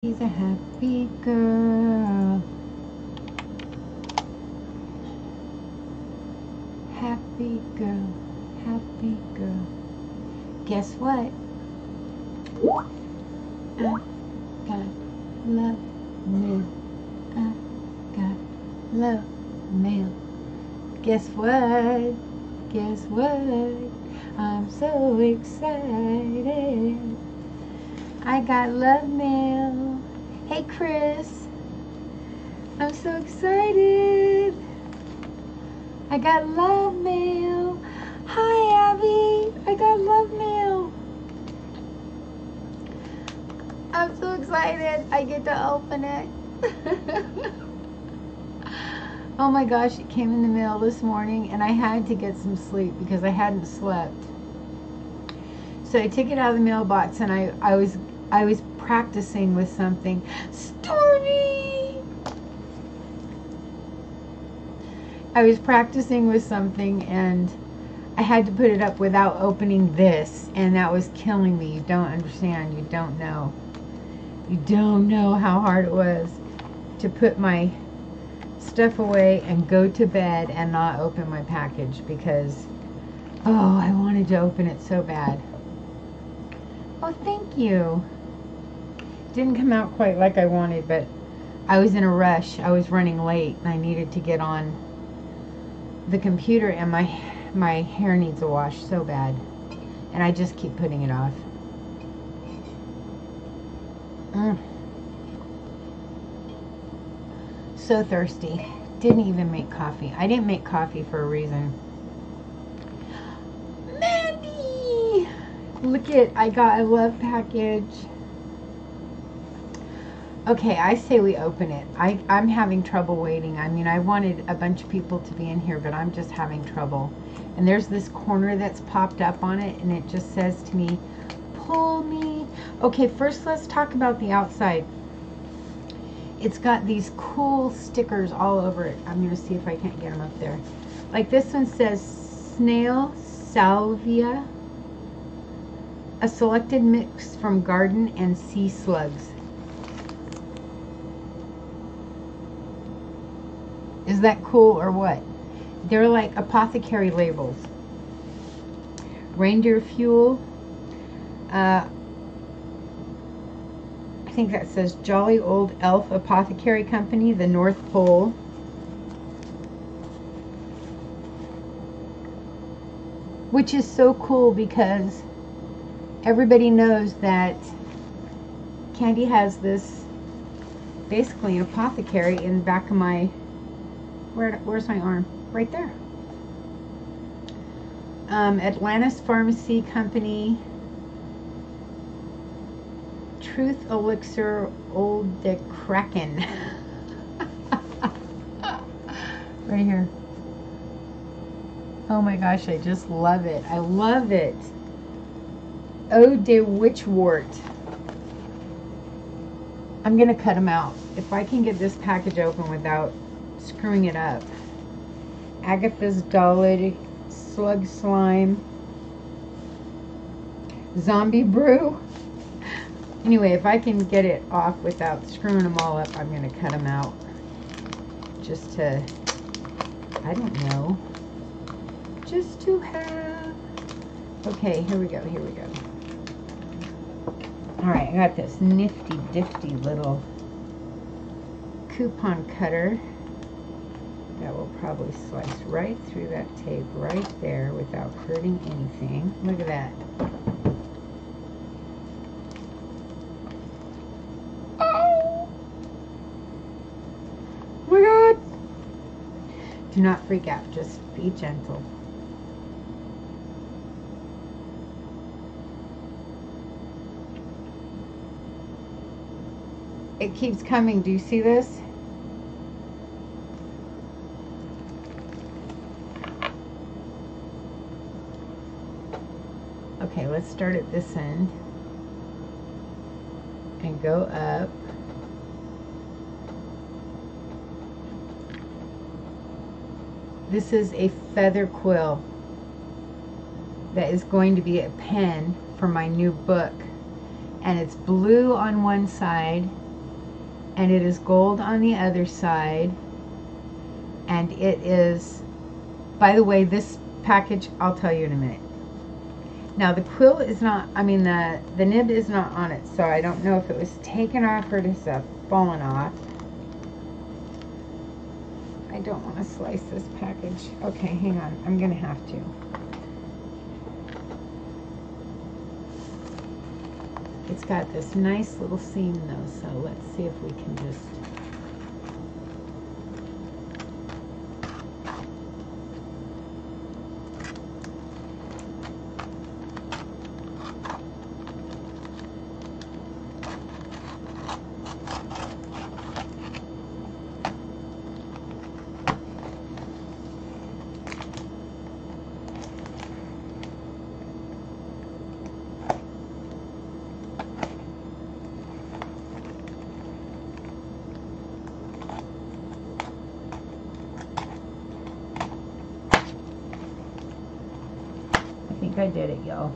She's a happy girl. Happy girl. Happy girl. Guess what? I got love mail. I got love mail. Guess what? Guess what? I'm so excited. I got love mail. Hey Chris, I'm so excited. I got love mail. Hi Abby, I got love mail. I'm so excited. I get to open it. Oh my gosh, it came in the mail this morning and I had to get some sleep because I hadn't slept. So I took it out of the mailbox and I was practicing with something. Stormy! I was practicing with something and I had to put it up without opening this, and that was killing me. You don't understand. You don't know. You don't know how hard it was to put my stuff away and go to bed and not open my package because, oh, I wanted to open it so bad. Oh, thank you. Didn't come out quite like I wanted, but I was in a rush. I was running late and I needed to get on the computer, and my hair needs a wash so bad, and I just keep putting it off. So thirsty. Didn't even make coffee. I didn't make coffee for a reason. Mandy! Look it, I got a love package. Okay, I say we open it. I'm having trouble waiting. I mean, I wanted a bunch of people to be in here, but I'm just having trouble. And there's this corner that's popped up on it, and it just says to me, pull me. Okay, first let's talk about the outside. It's got these cool stickers all over it. I'm going to see if I can't get them up there. Like this one says, Snail Salvia, a selected mix from garden and sea slugs. Is that cool or what? They're like apothecary labels. Reindeer fuel. I think that says Jolly Old Elf Apothecary Company, the North Pole. Which is so cool because everybody knows that Candy has this, basically an apothecary in the back of my, where's my arm? Right there. Atlantis Pharmacy Company, Truth Elixir Old de Kraken. Right here. Oh my gosh, I just love it. I love it. Eau de Witchwort. I'm gonna cut them out. If I can get this package open without screwing it up. Agatha's Dolly Slug Slime. Zombie Brew. Anyway, if I can get it off without screwing them all up, I'm going to cut them out. Just to, I don't know. Just to have. Okay, here we go, here we go. Alright, I got this nifty difty little coupon cutter that will probably slice right through that tape right there without hurting anything. Look at that. Oh my God. Do not freak out, just be gentle. It keeps coming. Do you see this? Okay, let's start at this end and go up. This is a feather quill that is going to be a pen for my new book. And it's blue on one side and it is gold on the other side, and it is, by the way, this package, I'll tell you in a minute. Now the quill is not, I mean the nib is not on it, so I don't know if it was taken off or just fallen off. I don't want to slice this package. Okay, hang on, I'm gonna have to. It's got this nice little seam though, so let's see if we can just... I did it, y'all.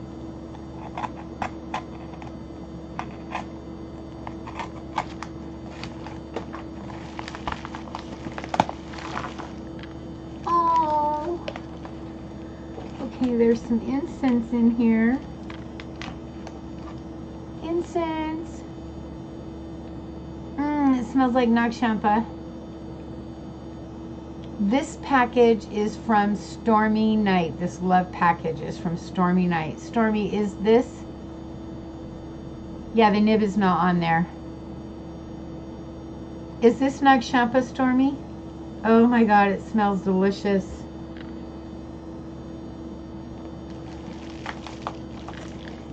Oh. Okay, there's some incense in here. Incense. It smells like Nag Champa. This package is from Stormy Night. This love package is from Stormy Night. Stormy, is this? Yeah, the nib is not on there. Is this Nag Champa, Stormy? Oh my God, it smells delicious.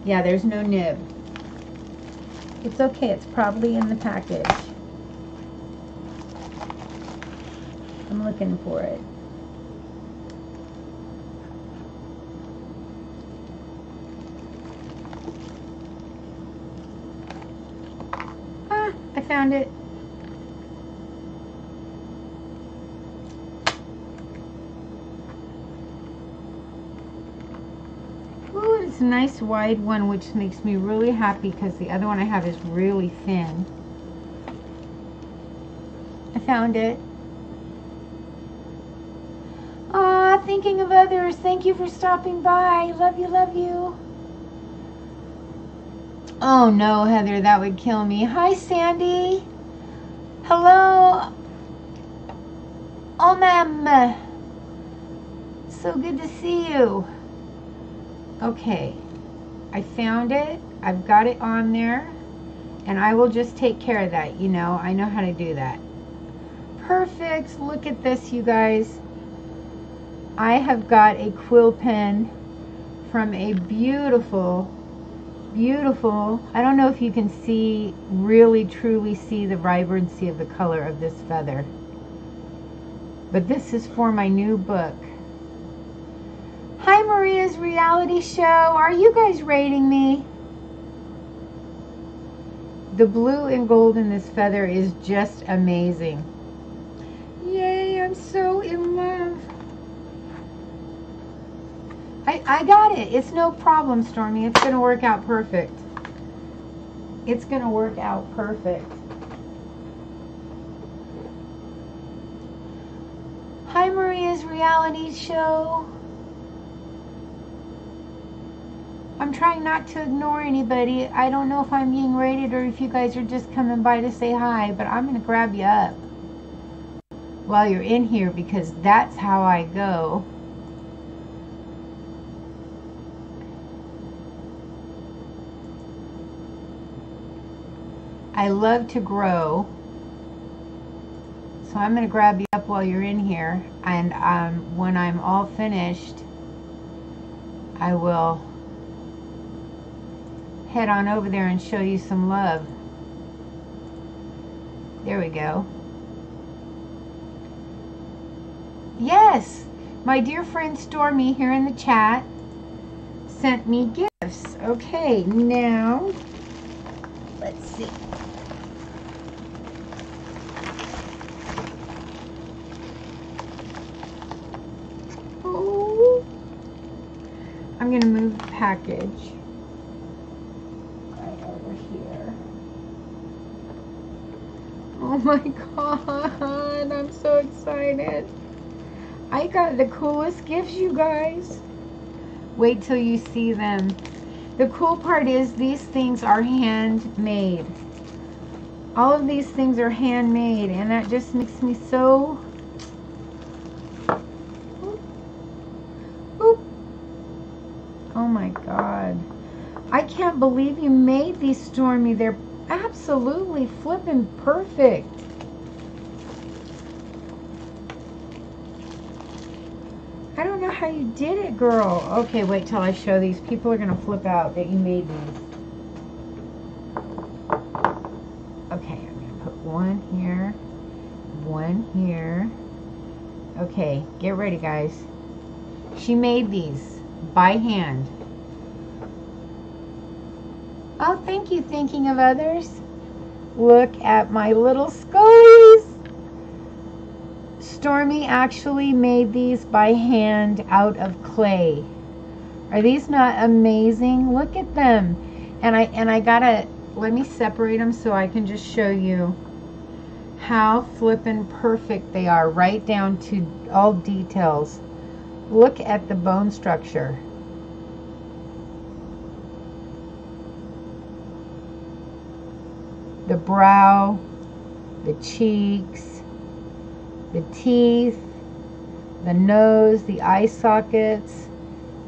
Yeah, there's no nib. It's okay, it's probably in the package. I'm looking for it. Ah, I found it. Ooh, it's a nice wide one, which makes me really happy because the other one I have is really thin. I found it. Thinking of others. Thank you for stopping by. Love you, love you. Oh no, Heather, that would kill me. Hi, Sandy. Hello. Oh, ma'am. So good to see you. Okay, I found it. I've got it on there, and I will just take care of that. You know, I know how to do that. Perfect. Look at this, you guys. I have got a quill pen from a beautiful, I don't know if you can see, really truly see the vibrancy of the color of this feather. But this is for my new book. Hi, Maria's reality show. Are you guys rating me? The blue and gold in this feather is just amazing. Yay, I'm so in love. I got it. It's no problem, Stormy. It's going to work out perfect. It's going to work out perfect. Hi, Maria's reality show. I'm trying not to ignore anybody. I don't know if I'm being rated or if you guys are just coming by to say hi, but I'm going to grab you up while you're in here because that's how I go. I love to grow, so I'm going to grab you up while you're in here, and when I'm all finished, I will head on over there and show you some love. There we go. Yes, my dear friend Stormy here in the chat sent me gifts. Okay, now let's see. Oh, I'm going to move the package right over here. Oh my God, I'm so excited. I got the coolest gifts, you guys. Wait till you see them. The cool part is these things are handmade. All of these things are handmade, and that just makes me so... Oop. Oh my God. I can't believe you made these, Stormy. They're absolutely flippin' perfect. I don't know how you did it, girl. Okay, wait till I show these. People are gonna flip out that you made these. Okay, I'm gonna put one here, one here. Okay, get ready, guys. She made these by hand. Oh, thank you, thinking of others. Look at my little Scullies. Stormy actually made these by hand out of clay. Are these not amazing? Look at them. And I gotta, let me separate them so I can just show you how flippin' perfect they are, right down to all details. Look at the bone structure. The brow, the cheeks, the teeth, the nose, the eye sockets,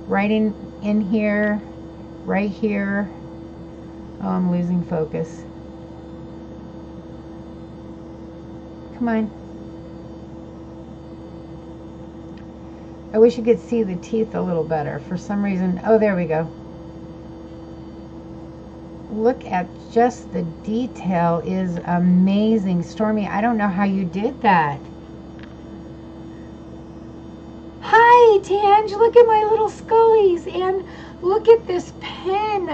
right in here, right here. Oh, I'm losing focus. Come on. I wish you could see the teeth a little better. For some reason, oh, there we go. Look at just the detail is amazing. Stormy, I don't know how you did that. Hi, Tange, look at my little Scullies, and look at this pen.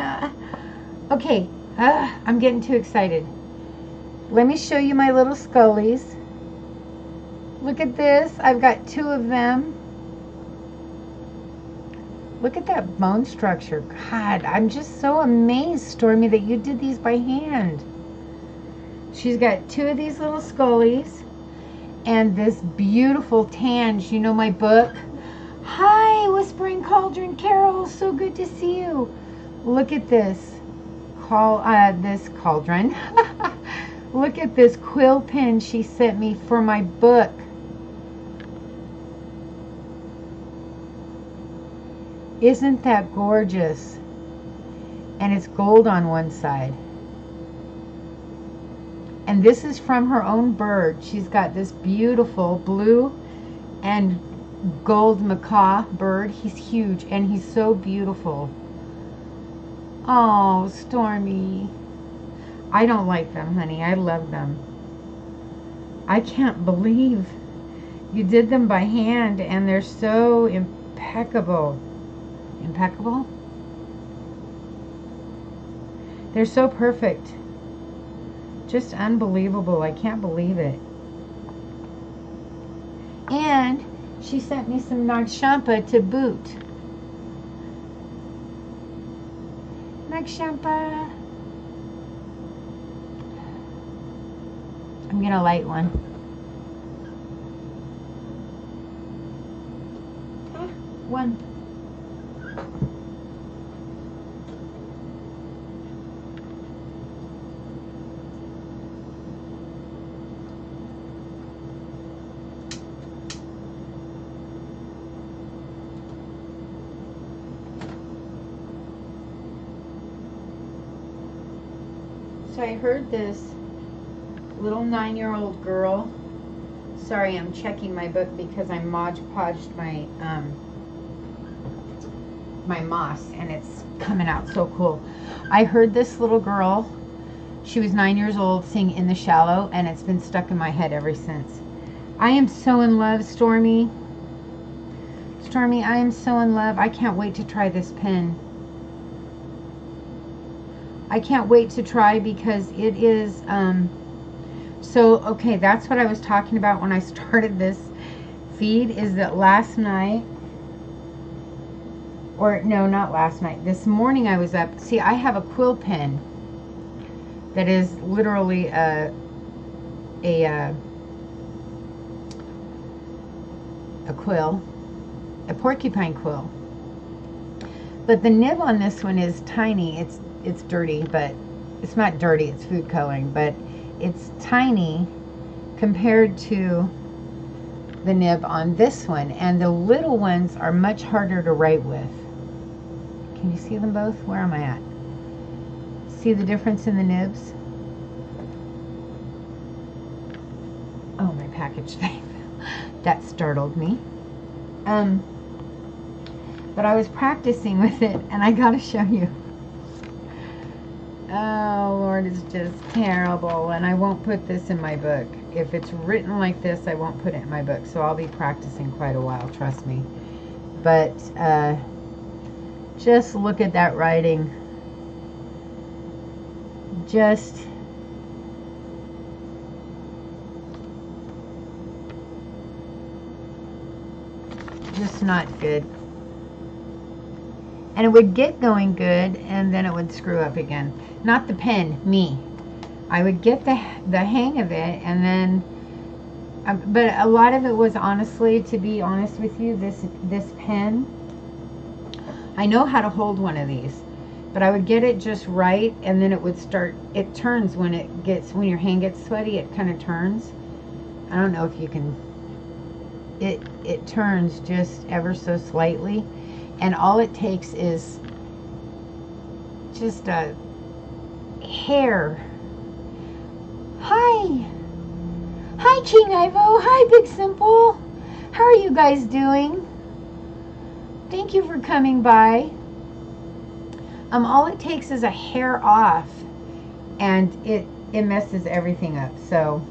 Okay, I'm getting too excited. Let me show you my little Scullies. Look at this, I've got two of them. Look at that bone structure. God, I'm just so amazed, Stormy, that you did these by hand. She's got two of these little Scullies and this beautiful Tange. You know my book? Hi, Whispering Cauldron Carol. So good to see you. Look at this. This cauldron. Look at this quill pen she sent me for my book. Isn't that gorgeous? And it's gold on one side. And this is from her own bird. She's got this beautiful blue and gold macaw bird. He's huge and he's so beautiful. Oh, Stormy. I don't like them, honey. I love them. I can't believe you did them by hand, and they're so impeccable. Impeccable? They're so perfect. Just unbelievable. I can't believe it. And she sent me some Nagshampa to boot. Nagshampa. I'm gonna light one. One. So I heard this little 9-year-old girl. Sorry, I'm checking my book because I Mod Podged my my moss, and it's coming out so cool. I heard this little girl, she was 9 years old, sing In the Shallow, and it's been stuck in my head ever since. I am so in love, Stormy. Stormy, I am so in love. I can't wait to try this pen. I can't wait to try because it is, so, okay, that's what I was talking about when I started this feed, is that last night, or no, not last night, this morning I was up. See, I have a quill pen that is literally a a quill, a porcupine quill. But the nib on this one is tiny. It's dirty, but it's not dirty, it's food coloring, but it's tiny compared to the nib on this one. And the little ones are much harder to write with. Can you see them both? Where am I at? See the difference in the nibs? Oh, my package thing. That startled me. But I was practicing with it, and I gotta show you. Oh, Lord, it's just terrible. And I won't put this in my book. If it's written like this, I won't put it in my book. So I'll be practicing quite a while, trust me. But just look at that writing. Just not good. And it would get going good, and then it would screw up again. Not the pen, me. I would get the hang of it, and then, but a lot of it was, honestly, to be honest with you, this pen, I know how to hold one of these, but I would get it just right, and then it would start, it turns when your hand gets sweaty, it kind of turns. I don't know if you can, it turns just ever so slightly. And all it takes is just a hair. Hi. Hi, King Ivo. Hi, Big Simple. How are you guys doing? Thank you for coming by. All it takes is a hair off, and it messes everything up. So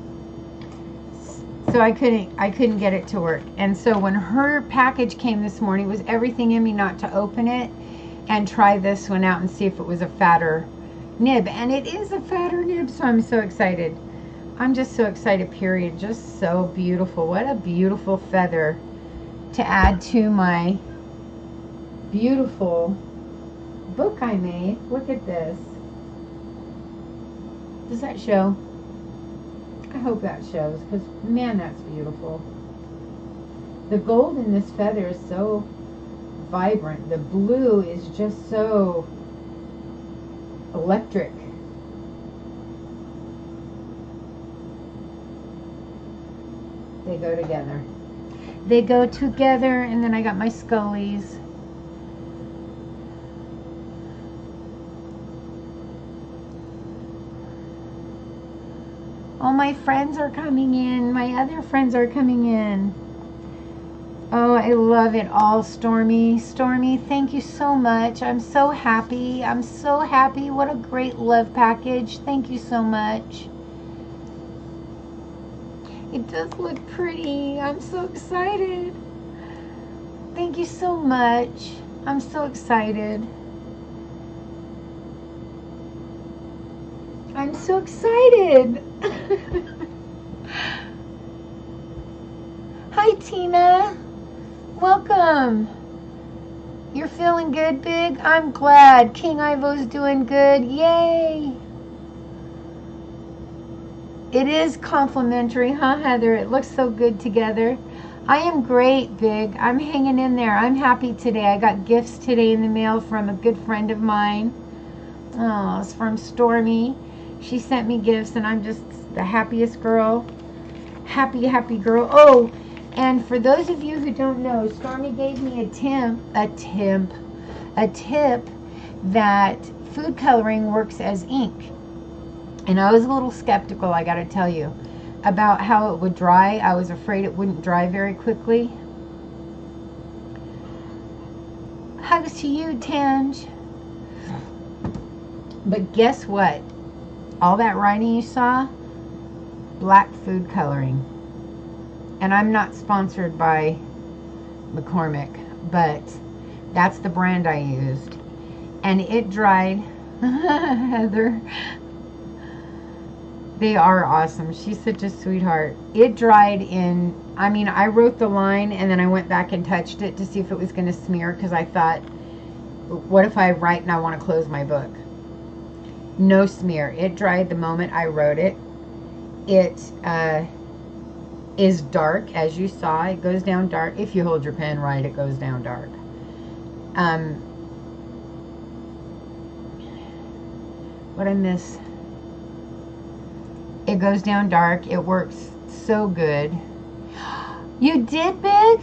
I couldn't get it to work. And so when her package came this morning, it was everything in me not to open it and try this one out and see if it was a fatter nib. And it is a fatter nib, so I'm so excited. I'm just so excited, period. Just so beautiful. What a beautiful feather to add to my beautiful book I made. Look at this. Does that show? I hope that shows, because man, that's beautiful. The gold in this feather is so vibrant. The blue is just so electric. They go together. They go together. And then I got my Scullies. All my friends are coming in. My other friends are coming in. Oh, I love it all, Stormy. Stormy, thank you so much. I'm so happy. I'm so happy. What a great love package. Thank you so much. It does look pretty. I'm so excited. Thank you so much. I'm so excited. I'm so excited. Hi, Tina. Welcome. You're feeling good, Big? I'm glad. King Ivo's doing good. Yay. It is complimentary, huh, Heather? It looks so good together. I am great, Big. I'm hanging in there. I'm happy today. I got gifts today in the mail from a good friend of mine. Oh, it's from Stormy. She sent me gifts, and I'm just the happiest girl. Happy, happy girl. Oh, and for those of you who don't know, Stormy gave me a tip that food coloring works as ink. And I was a little skeptical, I gotta tell you, about how it would dry. I was afraid it wouldn't dry very quickly. Hugs to you, Tange. But guess what? All that writing you saw, black food coloring. And I'm not sponsored by McCormick, but that's the brand I used. And it dried. Heather. They are awesome. She's such a sweetheart. It dried in, I mean, I wrote the line and then I went back and touched it to see if it was going to smear, because I thought, what if I write and I want to close my book? No smear. It dried the moment I wrote it. it is dark, as you saw. It goes down dark. If you hold your pen right, it goes down dark. What I miss? It goes down dark. It works so good. You did, Big?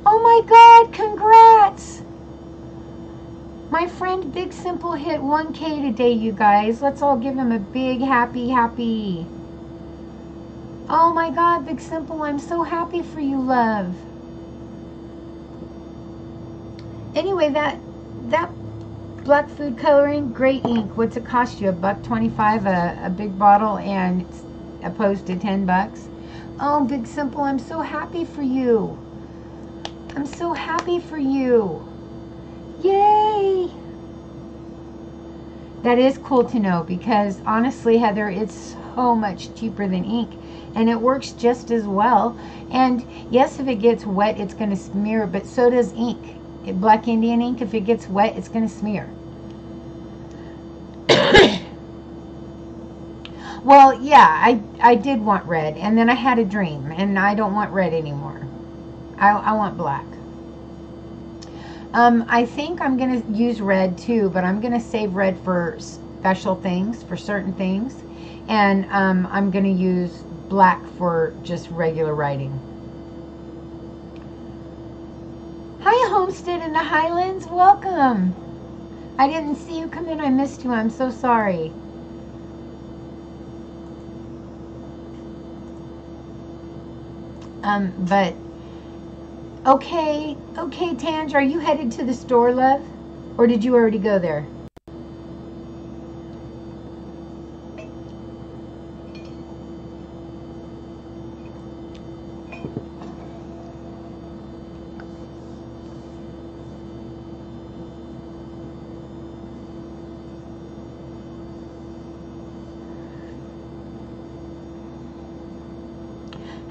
Oh my God, congrats! My friend Big Simple hit 1K today, you guys. Let's all give him a big happy. Oh my God, Big Simple, I'm so happy for you, love. Anyway, that black food coloring, great ink. What's it cost you? $1.25 a big bottle, and it's opposed to $10. Oh, Big Simple, I'm so happy for you. I'm so happy for you. Yay! That is cool to know, because honestly, Heather, it's so much cheaper than ink, and it works just as well. And yes, if it gets wet, it's going to smear, but so does ink. Black Indian ink, if it gets wet, it's going to smear. Well, yeah, I did want red, and then I had a dream, and I don't want red anymore. I want black. I think I'm going to use red too, but I'm going to save red for special things, for certain things. And I'm going to use black for just regular writing. Hi, Homestead in the Highlands. Welcome. I didn't see you come in. I missed you. I'm so sorry. But okay, Tange, are you headed to the store, love? Or did you already go there?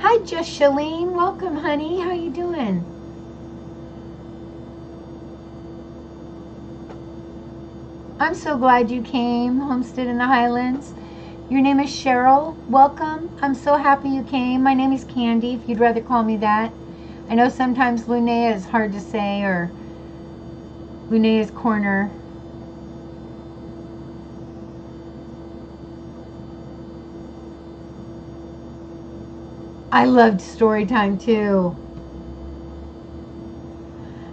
Hi, Just Shalene. Welcome, honey. How you doing? I'm so glad you came, Homestead in the Highlands. Your name is Cheryl. Welcome. I'm so happy you came. My name is Candy, if you'd rather call me that. I know sometimes Linnea is hard to say, or Linnea's Corner. I loved story time too.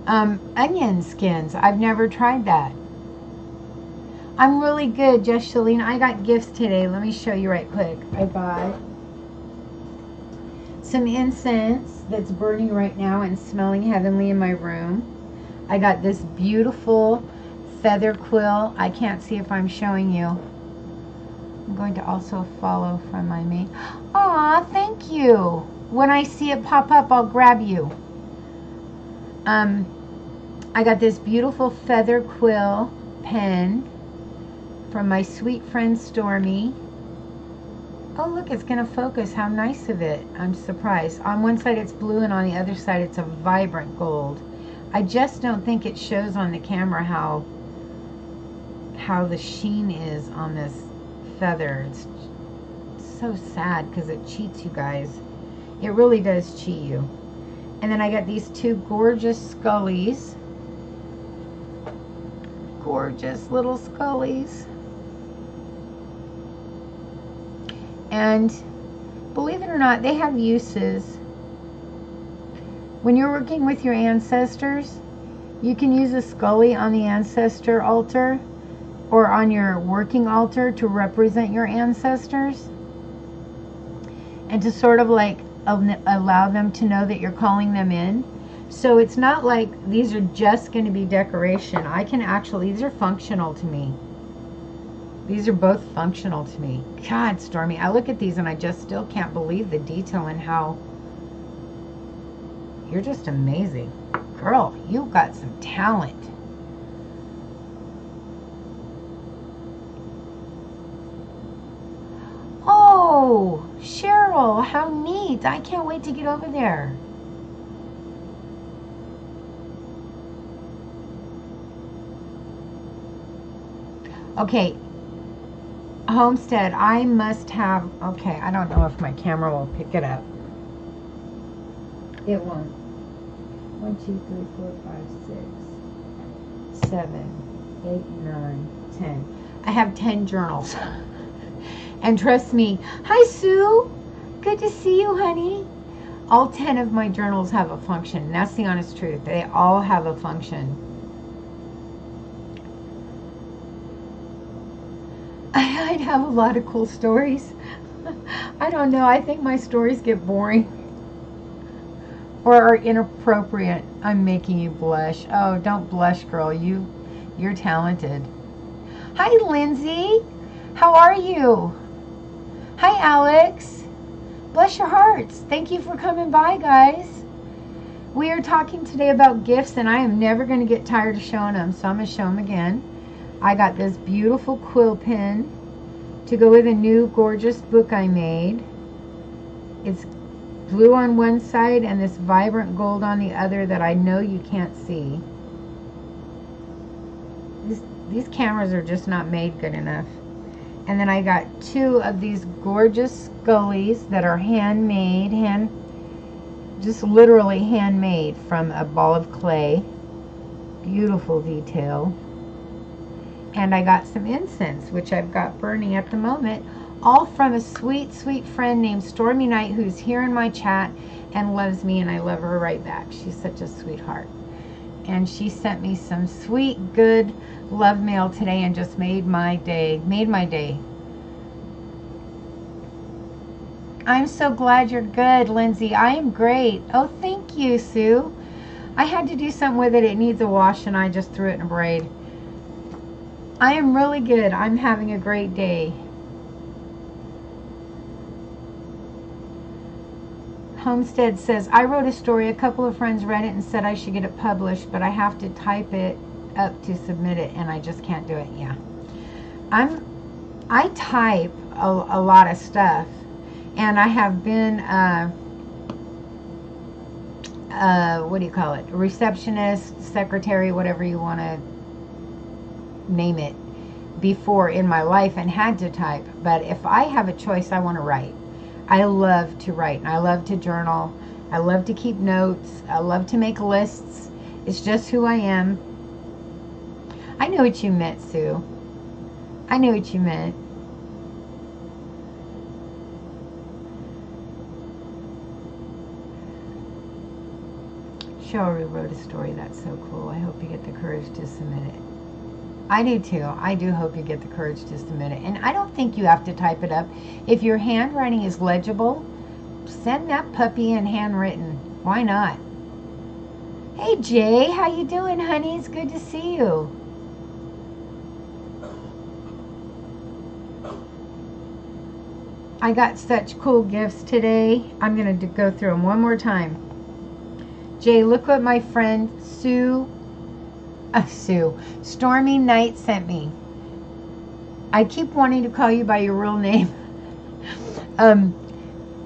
Onion skins. I've never tried that. I'm really good, Just Shalene. I got gifts today. Let me show you right quick. I got some incense that's burning right now and smelling heavenly in my room. I got this beautiful feather quill. I can't see if I'm showing you. I'm going to also follow from my mate. Aw, thank you. When I see it pop up, I'll grab you. I got this beautiful feather quill pen from my sweet friend Stormy. Oh, look, it's going to focus. How nice of it. I'm surprised. On one side it's blue, and on the other side it's a vibrant gold. I just don't think it shows on the camera how the sheen is on this feather. It's so sad because it cheats you guys. It really does cheat you. And then I got these two gorgeous Scullies. Gorgeous little Scullies. And believe it or not, they have uses. When you're working with your ancestors, you can use a Scully on the ancestor altar or on your working altar to represent your ancestors, and to sort of like allow them to know that you're calling them in. So it's not like these are just going to be decoration. I can actually, these are functional to me. These are both functional to me. God, Stormy, I look at these and I just still can't believe the detail and how you're just amazing. Girl, you've got some talent. Oh, Cheryl, how neat. I can't wait to get over there. Okay, Homestead, I must have, okay, I don't know if my camera will pick it up. It won't. 1, 2, 3, 4, 5, 6, 7, 8, 9, 10. I have 10 journals. And trust me, hi Sue, good to see you, honey. All 10 of my journals have a function. And that's the honest truth. They all have a function. I'd have a lot of cool stories. I don't know. I think my stories get boring or are inappropriate. I'm making you blush. Oh, don't blush, girl. You're talented. Hi, Lindsay. How are you? Hi, Alex. Bless your hearts. Thank you for coming by, guys. We are talking today about gifts, and I am never going to get tired of showing them, so I'm going to show them again. I got this beautiful quill pen to go with a new gorgeous book I made. It's blue on one side and this vibrant gold on the other that I know you can't see. These cameras are just not made good enough. And then I got 2 of these gorgeous Scullies that are handmade, just literally handmade from a ball of clay. Beautiful detail. And I got some incense, which I've got burning at the moment, all from a sweet, sweet friend named Stormy Knight, who's here in my chat and loves me, and I love her right back. She's such a sweetheart. And she sent me some sweet, good love mail today and just made my day. I'm so glad you're good, Lindsay. I am great. Oh, thank you, Sue. I had to do something with it. It needs a wash, and I just threw it in a braid. I am really good. I'm having a great day. Homestead says, I wrote a story. A couple of friends read it and said I should get it published, but I have to type it up to submit it, and I just can't do it. Yeah. I type a lot of stuff, and I have been, what do you call it? A receptionist, secretary, whatever you want to name it, before in my life, and had to type. But if I have a choice, I want to write. I love to write, and I love to journal. I love to keep notes. I love to make lists. It's just who I am. I knew what you meant, Sue. I knew what you meant. Shelly wrote a story. That's so cool. I hope you get the courage to submit it. I do too. I do hope you get the courage to submit it. And I don't think you have to type it up. If your handwriting is legible, send that puppy in handwritten. Why not? Hey Jay, how you doing, honey? It's good to see you. I got such cool gifts today. I'm going to go through them one more time. Jay, look what my friend Stormy Knight sent me. I keep wanting to call you by your real name.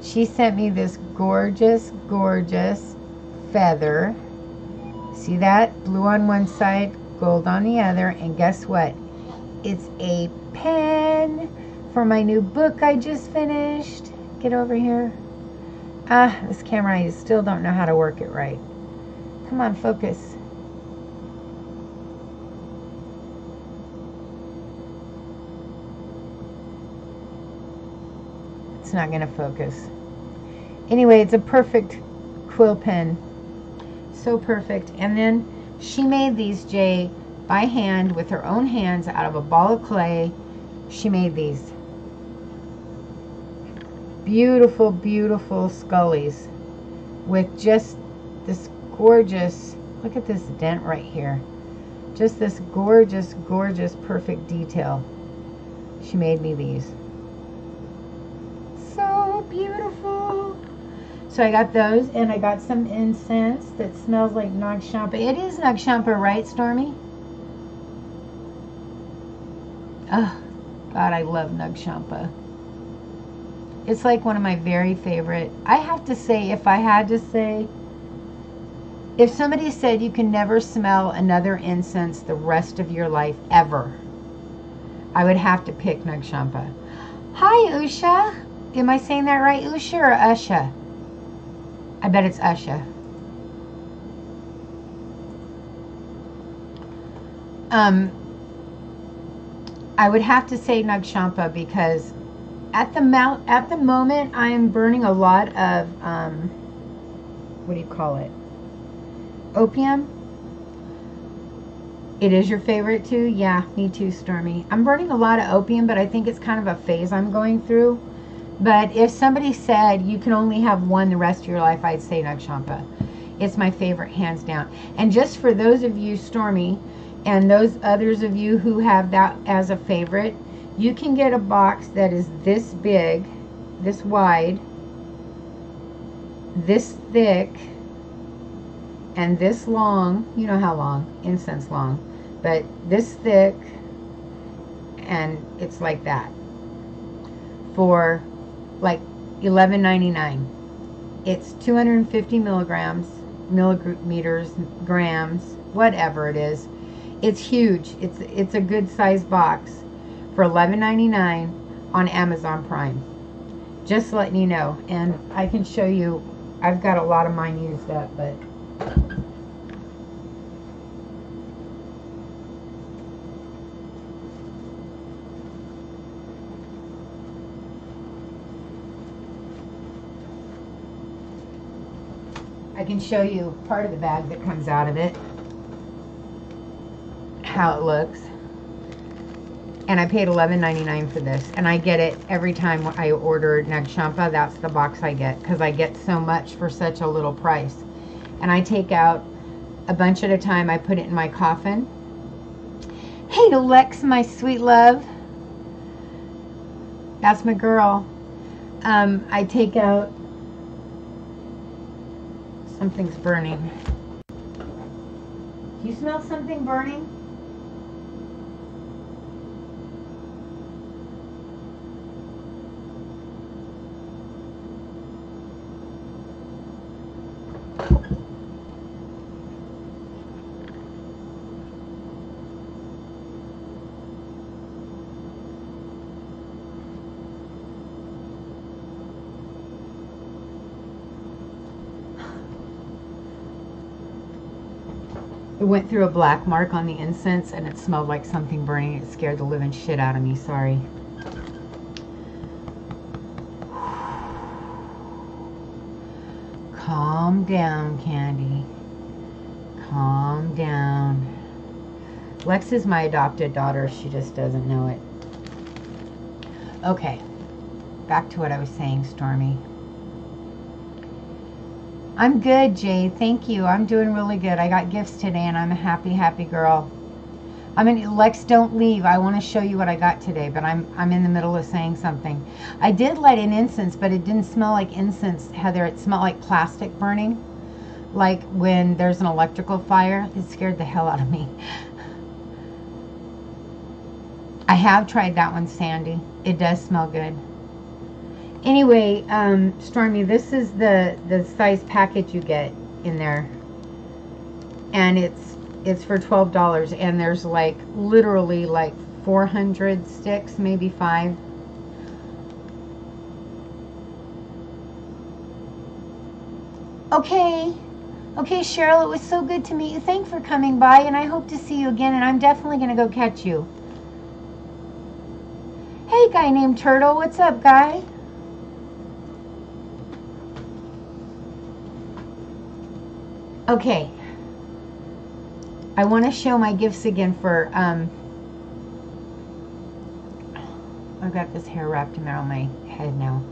She sent me this gorgeous, gorgeous feather. See that? Blue on one side, gold on the other. And guess what? It's a pen for my new book I just finished. Get over here. This camera, I still don't know how to work it right. Come on, focus. It's not going to focus. Anyway, it's a perfect quill pen. So perfect. And then she made these, Jay, by hand with her own hands out of a ball of clay. She made these. Beautiful, beautiful Scullies with just this gorgeous, look at this dent right here. Just this gorgeous, gorgeous, perfect detail. She made me these. So beautiful. So I got those, and I got some incense that smells like Nag Champa. It is Nag Champa, right, Stormy? Oh, God, I love Nag Champa. It's like one of my very favorite. I have to say, if I had to say, if somebody said you can never smell another incense the rest of your life, ever, I would have to pick Nag Champa. Hi, Usha. Am I saying that right, Usha or Usha? I bet it's Usha. I would have to say Nag Champa because at the moment I am burning a lot of what do you call it? Opium. It is your favorite too? Yeah, me too, Stormy. I'm burning a lot of opium, but I think it's kind of a phase I'm going through. But if somebody said you can only have one the rest of your life, I'd say Nag Champa. It's my favorite, hands down. And just for those of you, Stormy, and those others of you who have that as a favorite, you can get a box that is this big, this wide, this thick, and this long. You know how long, incense long, but this thick, and it's like that for like $11.99. It's 250 millimeters, grams, whatever it is. It's huge. It's a good sized box for $11.99 on Amazon Prime. Just letting you know. And I can show you, I've got a lot of mine used up, but I can show you part of the bag that comes out of it, how it looks. And I paid $11.99 for this, and I get it every time I order Nag Champa. That's the box I get because I get so much for such a little price. And I take out a bunch at a time. I put it in my coffin. Hey, Lex, my sweet love. That's my girl. I take out, something's burning. Do you smell something burning? It went through a black mark on the incense and it smelled like something burning. It scared the living shit out of me. Sorry. Calm down, Candy. Calm down. Lex is my adopted daughter. She just doesn't know it. Okay. Back to what I was saying, Stormy. I'm good, Jay. Thank you. I'm doing really good. I got gifts today, and I'm a happy, happy girl. I mean, Lex, don't leave. I want to show you what I got today, but I'm in the middle of saying something. I did light an incense, but it didn't smell like incense, Heather. It smelled like plastic burning, like when there's an electrical fire. It scared the hell out of me. I have tried that one, Sandy. It does smell good. Anyway, Stormy, this is the size package you get in there, and it's for $12, and there's like literally like 400 sticks, maybe 5. Okay, Cheryl, it was so good to meet you. Thanks for coming by, and I hope to see you again, and I'm definitely gonna go catch you. Hey, guy named Turtle, what's up, guy? Okay, I want to show my gifts again for, I've got this hair wrapped around my head now.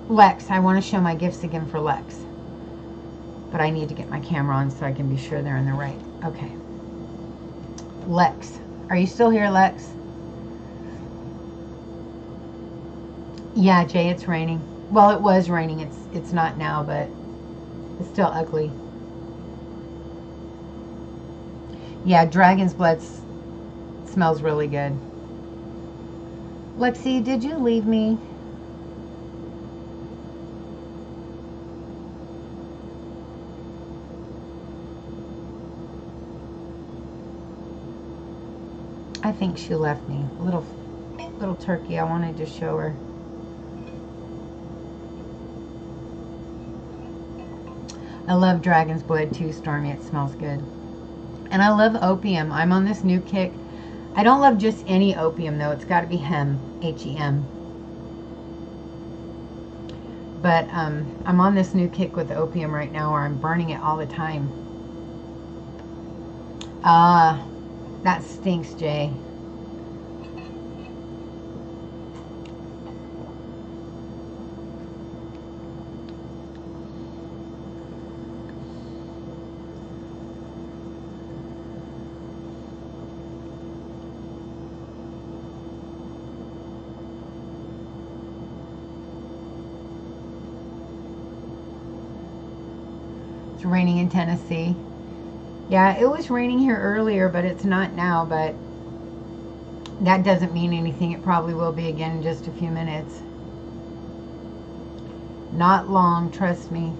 Lex, I want to show my gifts again for Lex. But I need to get my camera on so I can be sure they're in the right. Okay. Lex, are you still here, Lex? Yeah, Jay, it's raining. Well, it was raining. It's not now, but it's still ugly. Yeah, dragon's blood smells really good. Lexi, did you leave me? I think she left me. Little turkey. I wanted to show her. I love dragon's blood too, Stormy. It smells good. And I love opium. I'm on this new kick. I don't love just any opium though. It's got to be hem, H-E-M. But I'm on this new kick with opium right now where I'm burning it all the time. That stinks, Jay. It's raining in Tennessee. Yeah, it was raining here earlier, but it's not now, but that doesn't mean anything. It probably will be again in just a few minutes. Not long, trust me.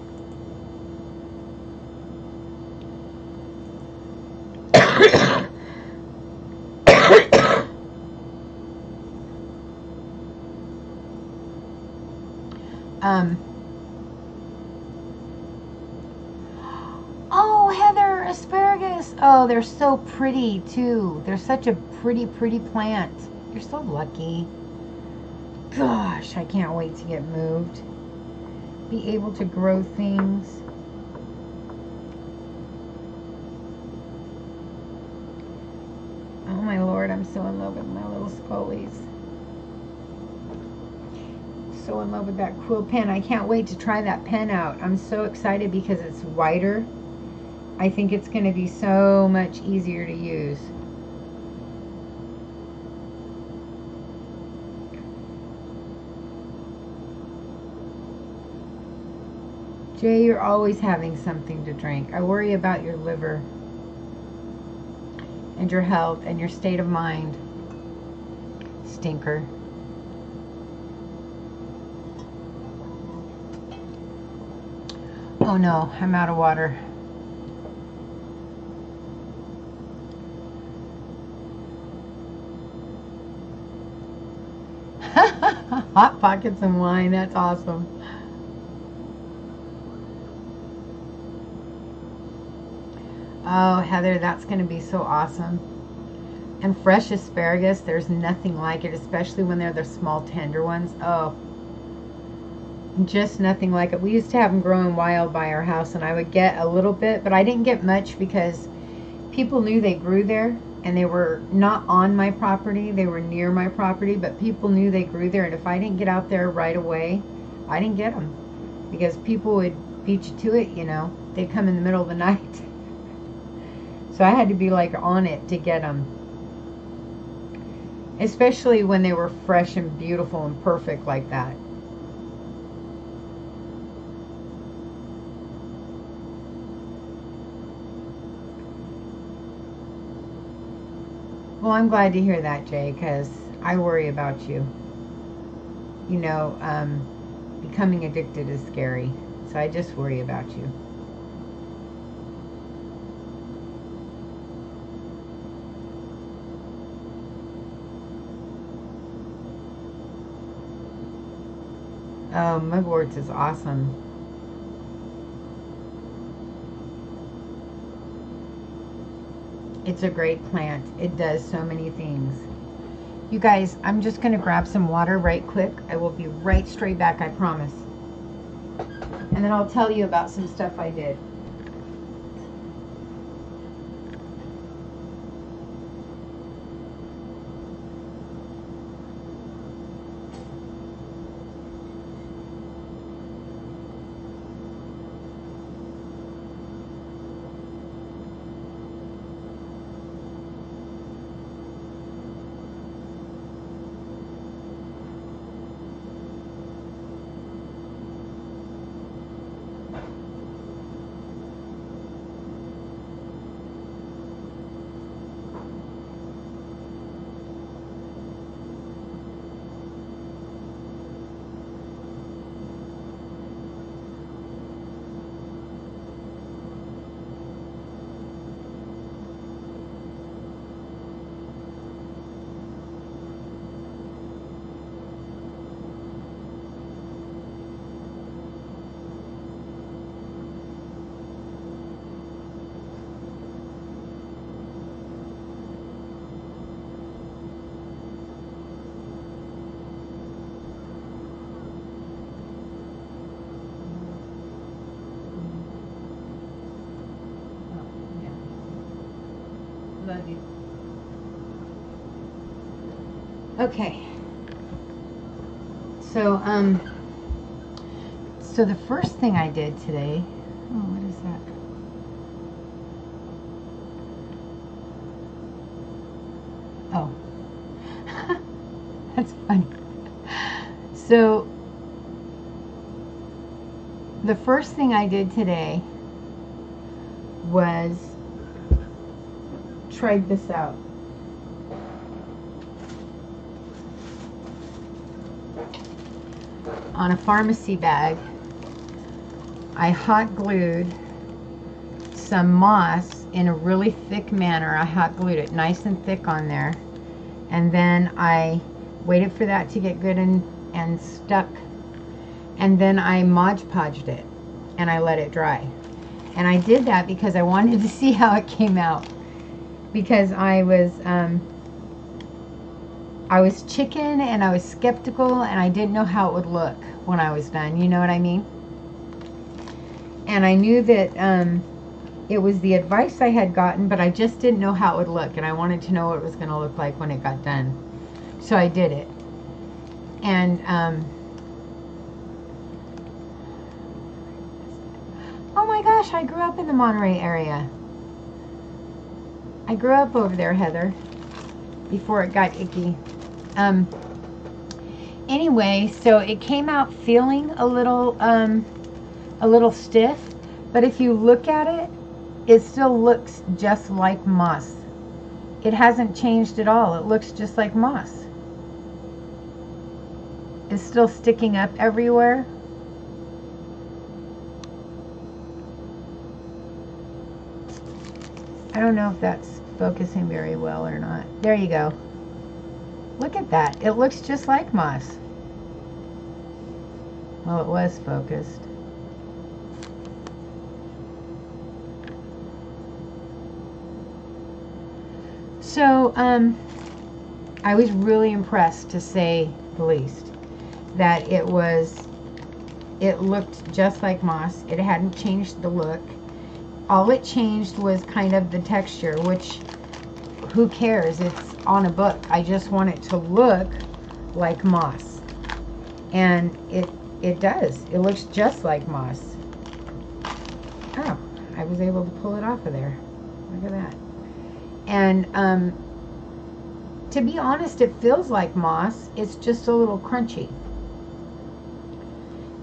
Oh, Heather, asparagus. Oh, they're so pretty too. They're such a pretty plant. You're so lucky. Gosh, I can't wait to get moved. Be able to grow things. Oh my Lord, I'm so in love with my little Scullies. So in love with that quill pen. I can't wait to try that pen out. I'm so excited because it's wider. I think it's going to be so much easier to use. Jay, you're always having something to drink. I worry about your liver and your health and your state of mind. Stinker. Oh no, I'm out of water. Hot Pockets and wine, that's awesome. Oh, Heather, that's going to be so awesome. And fresh asparagus, there's nothing like it, especially when they're the small tender ones. Oh, just nothing like it. We used to have them growing wild by our house, and I would get a little bit, but I didn't get much because people knew they grew there, and they were not on my property. They were near my property, but people knew they grew there, and if I didn't get out there right away, I didn't get them because people would beat you to it, you know. They'd come in the middle of the night. So I had to be like on it to get them. Especially when they were fresh and beautiful and perfect like that. Well, I'm glad to hear that, Jay, because I worry about you. You know, becoming addicted is scary. So I just worry about you. Oh, mugwort is awesome. It's a great plant. It does so many things. You guys, I'm just going to grab some water right quick. I will be right straight back, I promise. And then I'll tell you about some stuff I did. Okay. So, so the first thing I did today, oh, what is that? Oh, that's funny. So, the first thing I did today was tried this out. On a pharmacy bag, I hot glued some moss in a really thick manner. I hot glued it nice and thick on there, and then I waited for that to get good and stuck, and then I Mod Podged it and I let it dry. And I did that because I wanted to see how it came out, because I was chicken and I was skeptical and I didn't know how it would look when I was done, you know what I mean? And I knew that it was the advice I had gotten, but I just didn't know how it would look, and I wanted to know what it was going to look like when it got done. So I did it. And oh my gosh, I grew up in the Monterey area. I grew up over there, Heather, before it got icky. Anyway, so it came out feeling a little stiff, but if you look at it, it still looks just like moss. It hasn't changed at all. It looks just like moss. It's still sticking up everywhere. I don't know if that's focusing very well or not. There you go. Look at that. It looks just like moss. Well, it was focused. So, I was really impressed, to say the least, that it looked just like moss. It hadn't changed the look. All it changed was kind of the texture, which, who cares? It's on a book. I just want it to look like moss. And it does. It looks just like moss. Oh, I was able to pull it off of there. Look at that. And to be honest, it feels like moss. It's just a little crunchy.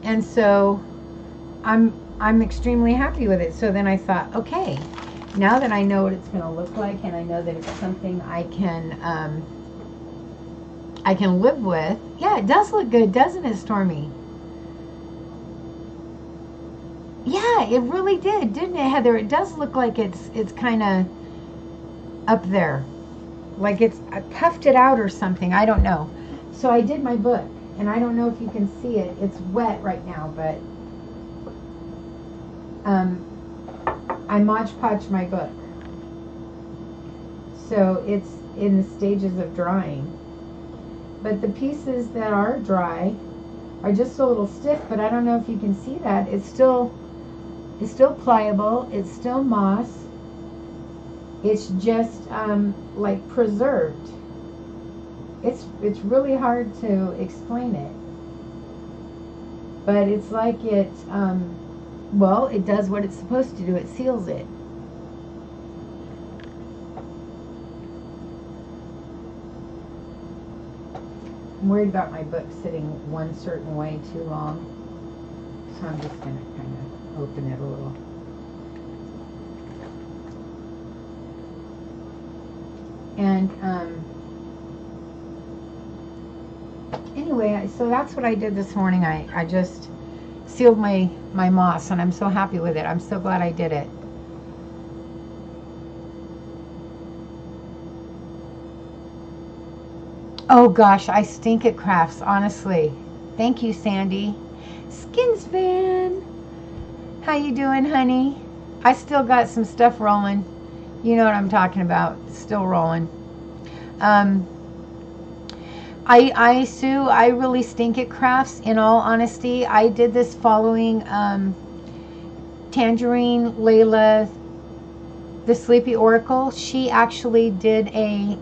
And so I'm extremely happy with it. So then I thought, okay, now that I know what it's going to look like, and I know that it's something I can live with. Yeah, it does look good, doesn't it, Stormy? Yeah, it really did, didn't it, Heather? It does look like it's kind of up there, like I puffed it out or something. I don't know. So I did my book, and I don't know if you can see it. It's wet right now, but I Mod Podged my book, so it's in the stages of drying. But the pieces that are dry are just a little stiff, but I don't know if you can see that. It's still pliable. It's still moss. It's just like preserved. It's really hard to explain it, but it's like it. Well, it does what it's supposed to do. It seals it. I'm worried about my book sitting one certain way too long, so I'm just going to kind of open it a little. And anyway, so that's what I did this morning. I just sealed my moss, and I'm so happy with it. I'm so glad I did it. Oh gosh, I stink at crafts, honestly. Thank you, Sandy. Skins Van, how you doing, honey? I still got some stuff rolling. You know what I'm talking about. Still rolling. Sue, I really stink at crafts, in all honesty. I did this following Tangerine Layla, the Sleepy Oracle. She actually did a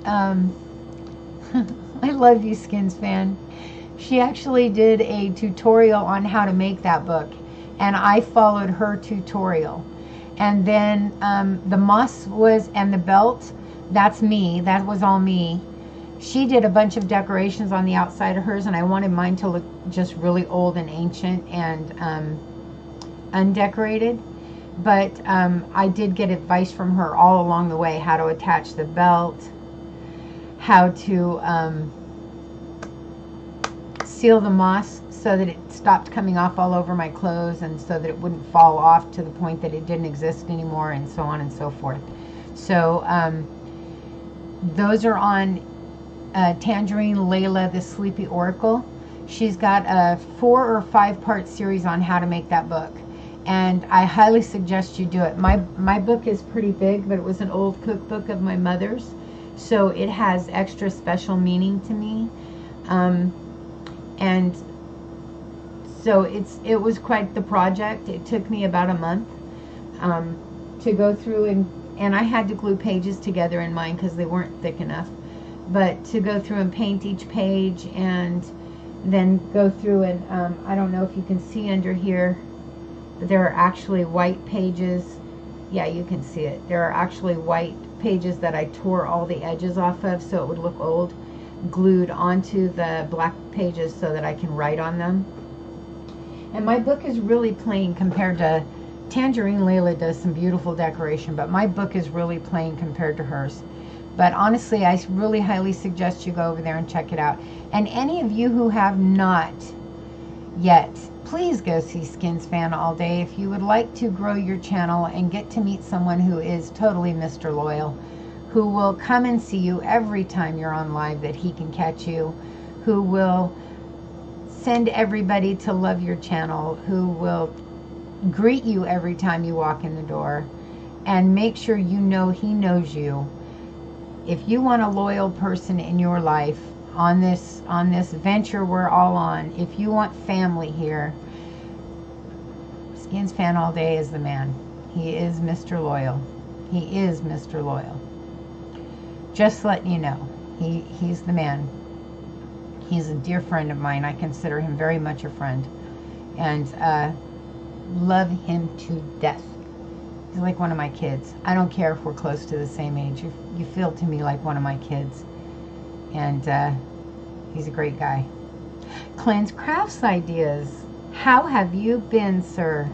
I love you, Skins fan. She actually did a tutorial on how to make that book, and I followed her tutorial. And then the moss was, and the belt, that's me. That was all me. She did a bunch of decorations on the outside of hers, and I wanted mine to look just really old and ancient and undecorated. But I did get advice from her all along the way, how to attach the belt, how to seal the moss so that it stopped coming off all over my clothes, and so that it wouldn't fall off to the point that it didn't exist anymore, and so on and so forth. So those are on Tangerine Layla, the Sleepy Oracle. She's got a 4 or 5 part series on how to make that book, and I highly suggest you do it. My book is pretty big, but it was an old cookbook of my mother's, so it has extra special meaning to me. And so it was quite the project. It took me about a month to go through, and I had to glue pages together in mine because they weren't thick enough. But to go through and paint each page, and then go through and I don't know if you can see under here, but there are actually white pages. Yeah, you can see it. There are actually white pages that I tore all the edges off of so it would look old, glued onto the black pages so that I can write on them. And my book is really plain compared to Tangerine Layla. Does some beautiful decoration, but my book is really plain compared to hers. But honestly, I really highly suggest you go over there and check it out. And any of you who have not yet, please go see Skins Fan All Day. If you would like to grow your channel and get to meet someone who is totally Mr. Loyal, who will come and see you every time you're on live that he can catch you, who will send everybody to love your channel, who will greet you every time you walk in the door, and make sure you know he knows you. If you want a loyal person in your life on this venture we're all on, if you want family here, Skins Fan All Day is the man. He is Mr. Loyal. He is Mr. Loyal. Just letting you know, he's the man. He's a dear friend of mine. I consider him very much a friend, and love him to death. He's like one of my kids. I don't care if we're close to the same age. You feel to me like one of my kids, and he's a great guy. Clint's Crafts Ideas. How have you been, sir?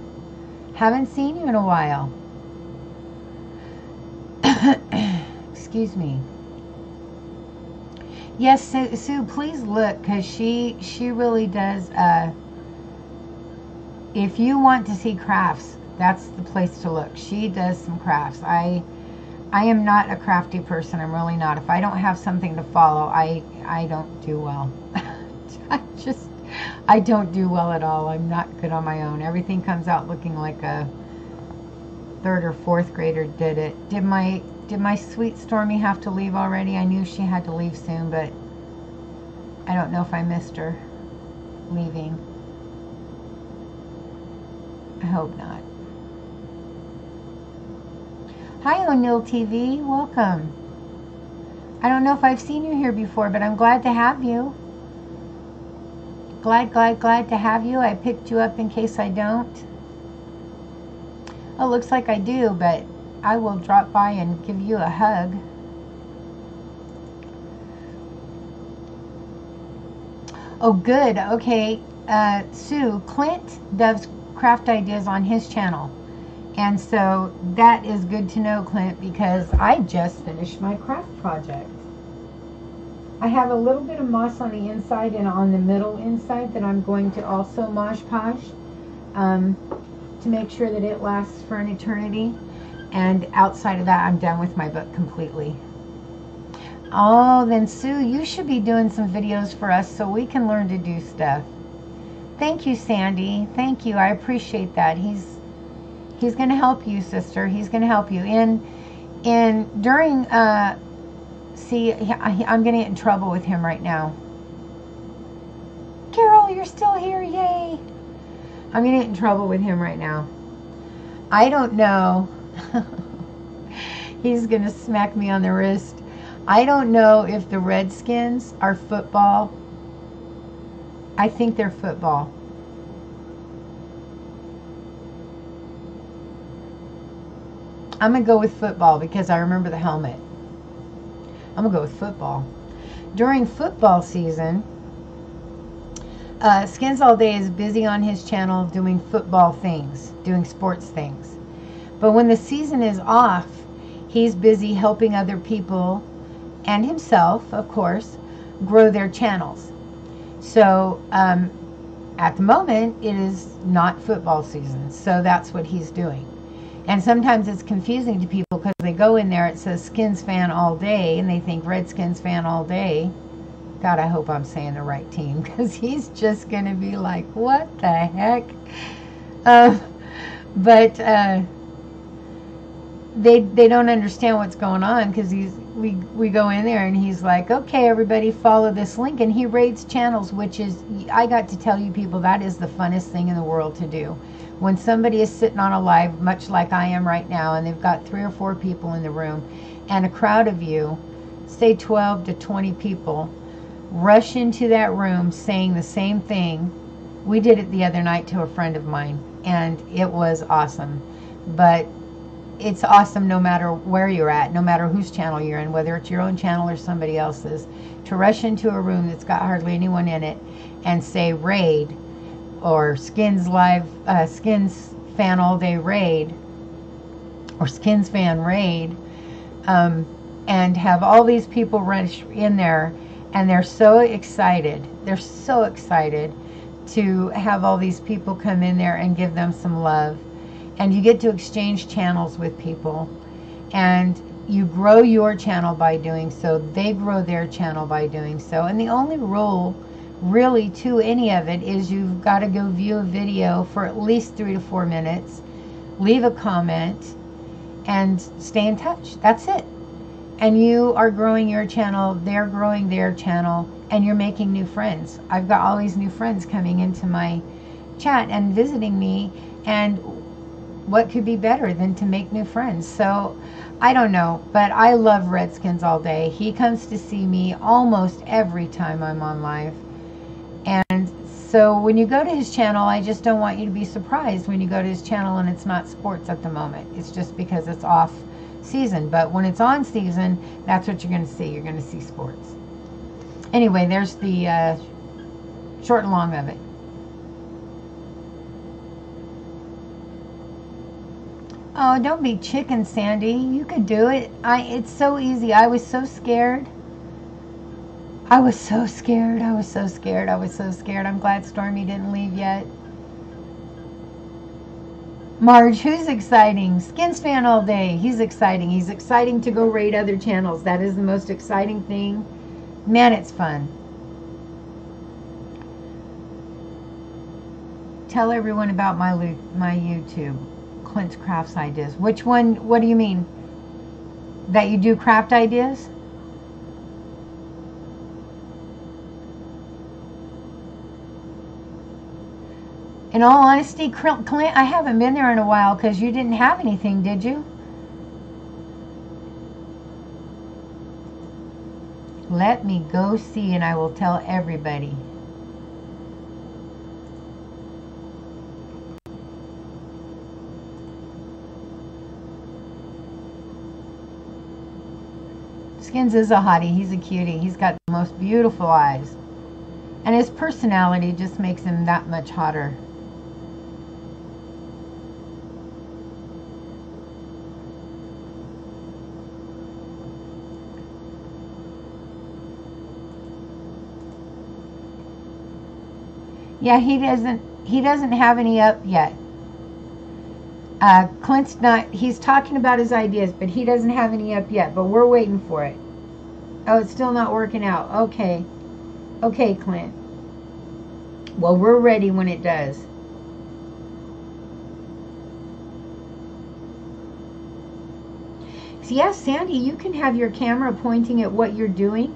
Haven't seen you in a while. Excuse me. Yes, Sue, please look, because she really does. If you want to see crafts, that's the place to look. She does some crafts. I am not a crafty person. I'm really not. If I don't have something to follow, I don't do well. I don't do well at all. I'm not good on my own. Everything comes out looking like a 3rd or 4th grader did it. Did my sweet Stormy have to leave already? I knew she had to leave soon, but I don't know if I missed her leaving. I hope not. Hi, O'Neill TV. Welcome. I don't know if I've seen you here before, but I'm glad to have you. Glad to have you. I picked you up in case I don't. Oh, looks like I do, but I will drop by and give you a hug. Oh, good. Okay. Sue, Clint does craft ideas on his channel. And so that is good to know, Clint, because I just finished my craft project. I have a little bit of moss on the inside and on the middle inside that I'm going to also Mod Podge to make sure that it lasts for an eternity. And outside of that, I'm done with my book completely. Oh, then Sue, you should be doing some videos for us so we can learn to do stuff. Thank you, Sandy. Thank you. I appreciate that. He's going to help you, sister. He's going to help you. During see, I'm going to get in trouble with him right now. Carol, you're still here. Yay. I'm going to get in trouble with him right now. I don't know. He's going to smack me on the wrist. I don't know if the Redskins are football. I think they're football. I'm going to go with football because I remember the helmet. I'm going to go with football. During football season, Skins All Day is busy on his channel doing football things, doing sports things. But when the season is off, he's busy helping other people and himself, of course, grow their channels. So at the moment, it is not football season. So that's what he's doing. And sometimes it's confusing to people because they go in there, it says Skins Fan All Day, and they think Redskins Fan All Day. God, I hope I'm saying the right team, because he's just going to be like, what the heck? But they don't understand what's going on, because we go in there and he's like, okay, everybody follow this link, and he raids channels, which is, I got to tell you people, that is the funnest thing in the world to do. When somebody is sitting on a live, much like I am right now, and they've got 3 or 4 people in the room, and a crowd of you, say 12 to 20 people, rush into that room saying the same thing. We did it the other night to a friend of mine, and it was awesome. But it's awesome no matter where you're at, no matter whose channel you're in, whether it's your own channel or somebody else's, to rush into a room that's got hardly anyone in it and say raid, or Skins Fan All Day raid, or Skins Fan raid, and have all these people rush in there, and they're so excited. They're so excited to have all these people come in there and give them some love. And you get to exchange channels with people, and you grow your channel by doing so. They grow their channel by doing so. And the only rule really to any of it is you've got to go view a video for at least 3 to 4 minutes, leave a comment, and stay in touch. That's it. And you are growing your channel, they're growing their channel, and you're making new friends. I've got all these new friends coming into my chat and visiting me, and what could be better than to make new friends? So I don't know, but I love Redskins All Day. He comes to see me almost every time I'm on live. And so when you go to his channel, I just don't want you to be surprised when you go to his channel and it's not sports at the moment. It's just because it's off season. But when it's on season, that's what you're going to see. You're going to see sports. Anyway, there's the short and long of it. Oh, don't be chicken, Sandy. You could do it. It's so easy. I was so scared. I was so scared. I was so scared. I was so scared. I'm glad Stormy didn't leave yet. Marge, who's exciting? Skins Fan All Day. He's exciting. He's exciting to go raid other channels. That is the most exciting thing. Man, it's fun. Tell everyone about my YouTube. Clint's Crafts Ideas. Which one? What do you mean? That you do craft ideas? In all honesty, Clint, I haven't been there in a while because you didn't have anything, did you? Let me go see and I will tell everybody. Skins is a hottie. He's a cutie. He's got the most beautiful eyes. And his personality just makes him that much hotter. Yeah, he doesn't have any up yet. Clint's not, he's talking about his ideas, but he doesn't have any up yet, but we're waiting for it. Oh, it's still not working out. Okay. Okay, Clint. Well, we're ready when it does. So yes, Sandy, you can have your camera pointing at what you're doing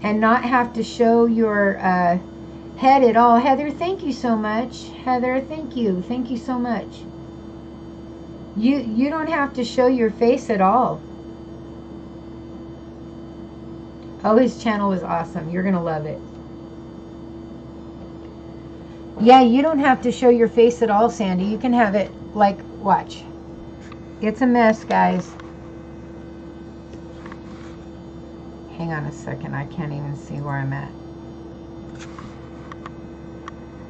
and not have to show your head at all. Heather, thank you so much. Heather, thank you. Thank you so much. You don't have to show your face at all. Oh, his channel is awesome. You're going to love it. Yeah, you don't have to show your face at all, Sandy. You can have it, like, watch. It's a mess, guys. Hang on a second. I can't even see where I'm at.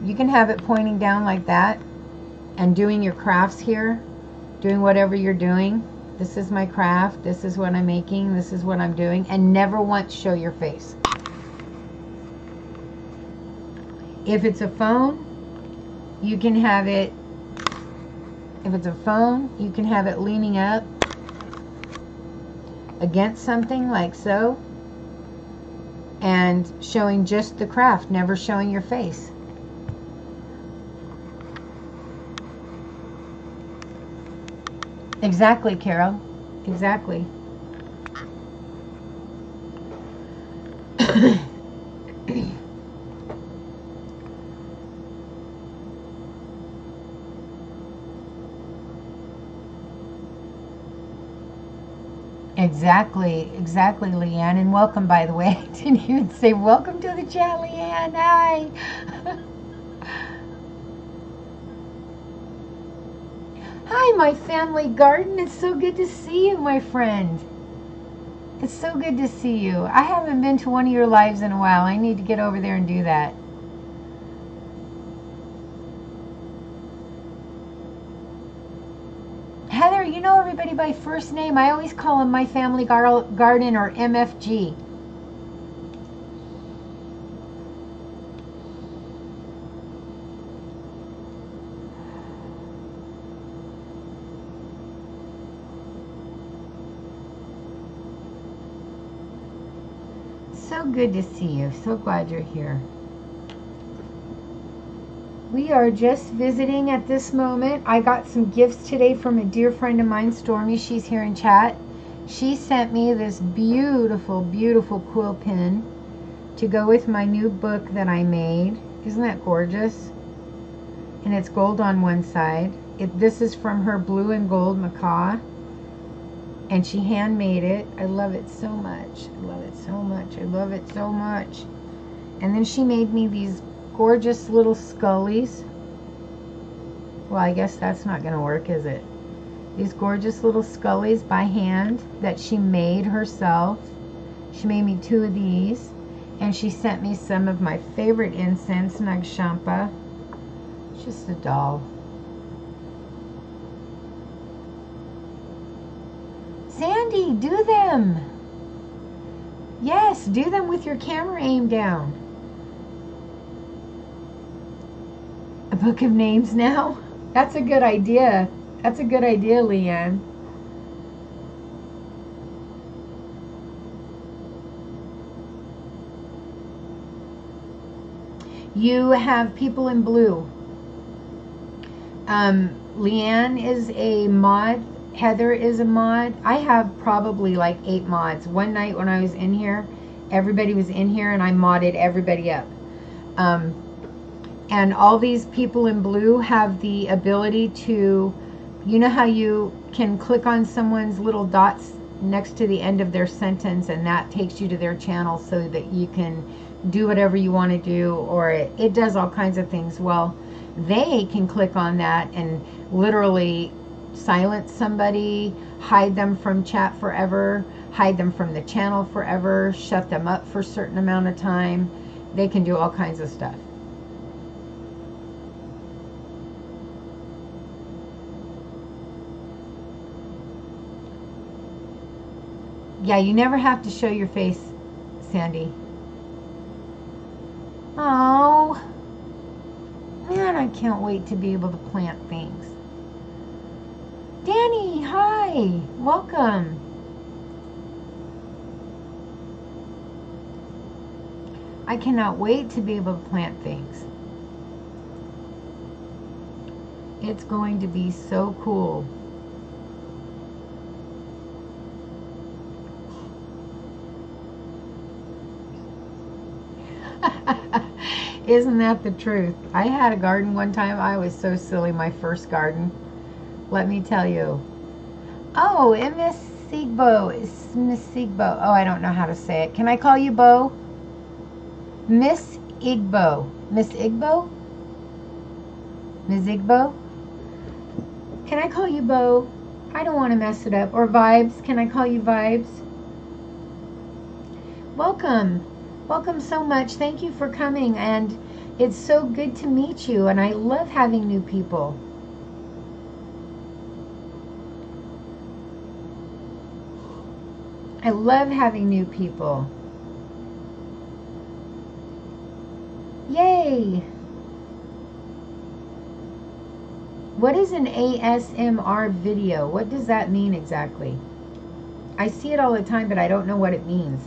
You can have it pointing down like that and doing your crafts here, doing whatever you're doing. This is my craft. This is what I'm making. This is what I'm doing. And never once show your face. If it's a phone, you can have it, if it's a phone, you can have it leaning up against something like so, and showing just the craft, never showing your face. Exactly, Carol. Exactly. Exactly, Leanne. And welcome, by the way. I didn't even say welcome to the chat, Leanne. Hi. Hi, my family garden. It's so good to see you, my friend. It's so good to see you. I haven't been to one of your lives in a while. I need to get over there and do that. Heather, you know everybody by first name. I always call them My Family Garden or MFG. So good to see you. So glad you're here. We are just visiting at this moment. I got some gifts today from a dear friend of mine, Stormy. She's here in chat. She sent me this beautiful, beautiful quill pen to go with my new book that I made. Isn't that gorgeous? And it's gold on one side. This is from her Blue and Gold Macaw. And she handmade it. I love it so much. I love it so much. I love it so much. And then she made me these gorgeous little scullies. Well, I guess that's not going to work, is it? These gorgeous little scullies by hand that she made herself. She made me 2 of these. And she sent me some of my favorite incense, Nagshampa. Just a doll. Sandy, do them. Yes, do them with your camera aimed down. A book of names now? That's a good idea. That's a good idea, Leanne. You have people in blue. Leanne is a mod. Heather is a mod. I have probably like 8 mods. One night when I was in here, everybody was in here and I modded everybody up. And all these people in blue have the ability to, you know how you can click on someone's little dots next to the end of their sentence and that takes you to their channel so that you can do whatever you want to do, or it does all kinds of things. Well, they can click on that and literally silence somebody, hide them from chat forever, hide them from the channel forever, shut them up for a certain amount of time. They can do all kinds of stuff. Yeah, you never have to show your face, Sandy. Oh, man, I can't wait to be able to plant things. Danny, hi, welcome. I cannot wait to be able to plant things. It's going to be so cool. Isn't that the truth? I had a garden one time. I was so silly, my first garden. Let me tell you. Oh, Sigbo. It's Miss Sigbo. Oh, I don't know how to say it. Can I call you Bo? Miss Igbo. Miss Igbo? Miss Igbo? Can I call you Bo? I don't want to mess it up. Or Vibes. Can I call you Vibes? Welcome. Welcome so much. Thank you for coming. And it's so good to meet you. And I love having new people. I love having new people. Yay! What is an ASMR video? What does that mean exactly? I see it all the time, but I don't know what it means.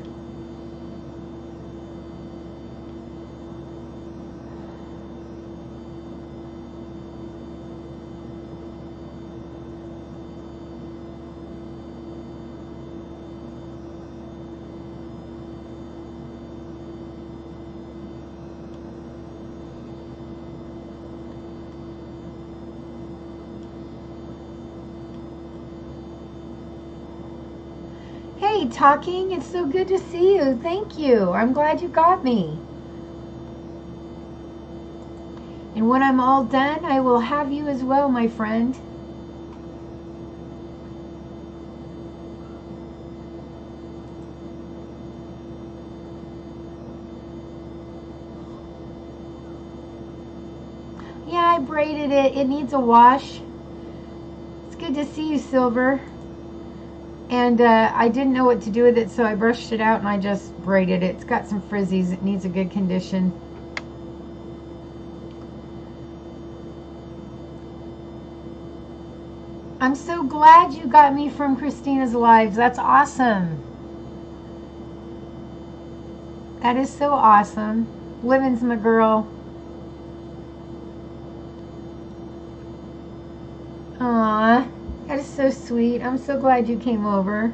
Hey, Talking, it's so good to see you. Thank you. I'm glad you got me. And when I'm all done, I will have you as well, my friend. Yeah, I braided it. It needs a wash. It's good to see you, Silver. And I didn't know what to do with it, so I brushed it out and I just braided it. It's got some frizzies. It needs a good condition. I'm so glad you got me from Christina's Lives. That's awesome. That is so awesome. Living's my girl. Aww. That is so sweet. I'm so glad you came over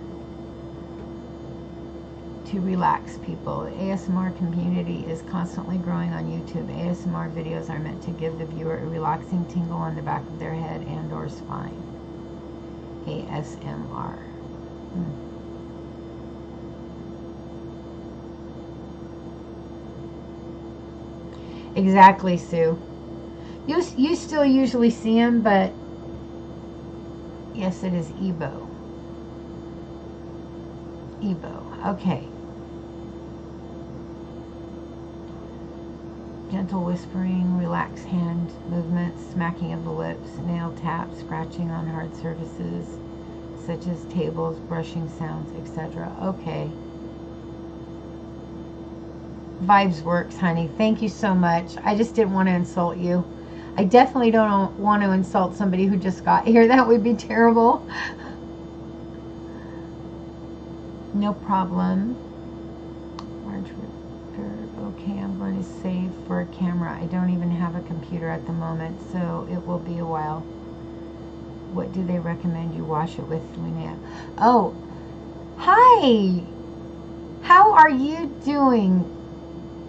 to relax people. The ASMR community is constantly growing on YouTube. ASMR videos are meant to give the viewer a relaxing tingle on the back of their head and or spine. ASMR. Exactly, Sue. You still usually see him, but yes, it is Ebo. Ebo. Okay. Gentle whispering, relaxed hand movements, smacking of the lips, nail taps, scratching on hard surfaces, such as tables, brushing sounds, etc. Okay. Vibes works, honey. Thank you so much. I just didn't want to insult you. I definitely don't want to insult somebody who just got here. That would be terrible. No problem. Large verb. Okay, I'm going to save for a camera. I don't even have a computer at the moment, so it will be a while. What do they recommend you wash it with, Linnea? Oh, hi. How are you doing?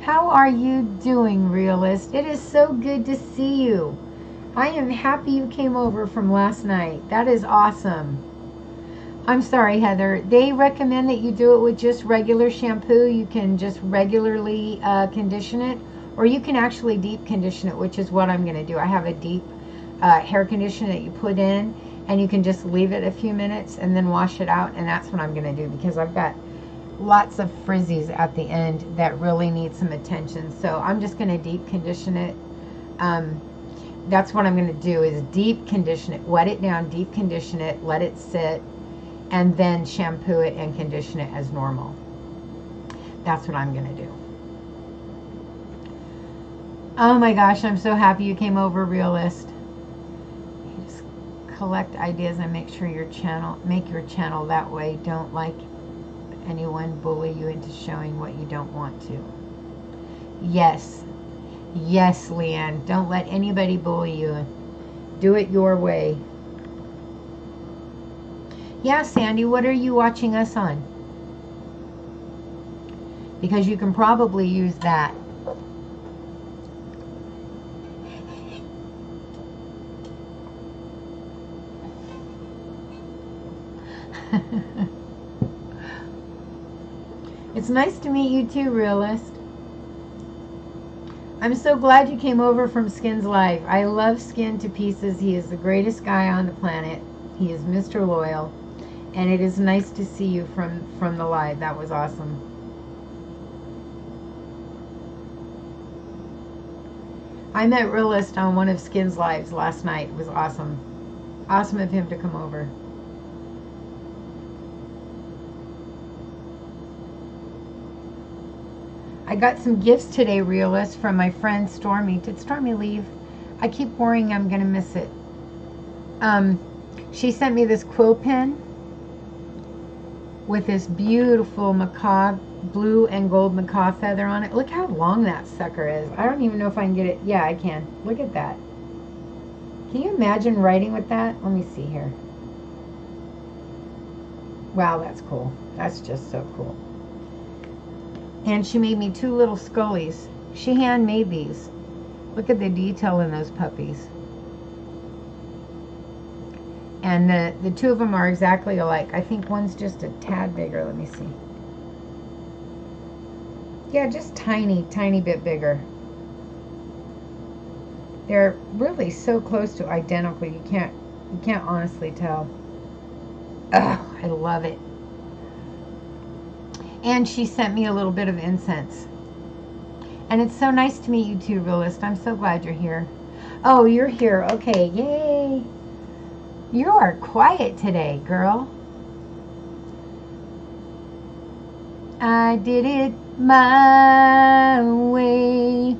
How are you doing, Realist? It is so good to see you. I am happy you came over from last night. That is awesome. I'm sorry, Heather. They recommend that you do it with just regular shampoo. You can just regularly condition it, or you can actually deep condition it, which is what I'm going to do. I have a deep hair conditioner that you put in, and you can just leave it a few minutes and then wash it out, and that's what I'm going to do because I've got lots of frizzies at the end that really need some attention. So I'm just going to deep condition it. That's what I'm going to do, is deep condition it, wet it down, deep condition it, let it sit, and then shampoo it and condition it as normal. That's what I'm going to do. Oh my gosh, I'm so happy you came over, Realist. You just collect ideas and make sure make your channel that way. Don't like anyone bully you into showing what you don't want to. Yes. Yes, Leanne. Don't let anybody bully you. Do it your way. Yeah, Sandy, what are you watching us on? Because you can probably use that. It's nice to meet you too, Realist. I'm so glad you came over from Skin's live. I love Skin to pieces. He is the greatest guy on the planet. He is Mr. Loyal. And it is nice to see you from the live. That was awesome. I met Realist on one of Skin's lives last night. It was awesome. Awesome of him to come over. I got some gifts today, Realist, from my friend Stormy. Did Stormy leave? I keep worrying I'm going to miss it. She sent me this quill pen with this beautiful macaw, blue and gold macaw feather on it. Look how long that sucker is. I don't even know if I can get it. Yeah, I can. Look at that. Can you imagine writing with that? Let me see here. Wow, that's cool. That's just so cool. And she made me 2 little Scullies. She handmade these. Look at the detail in those puppies. And the 2 of them are exactly alike. I think one's just a tad bigger. Let me see. Yeah, just tiny bit bigger. They're really so close to identical. You can't honestly tell. Oh, I love it. And she sent me a little bit of incense. And it's so nice to meet you too, Realist. I'm so glad you're here. Oh, you're here. Okay, yay. You are quiet today, girl. I did it my way.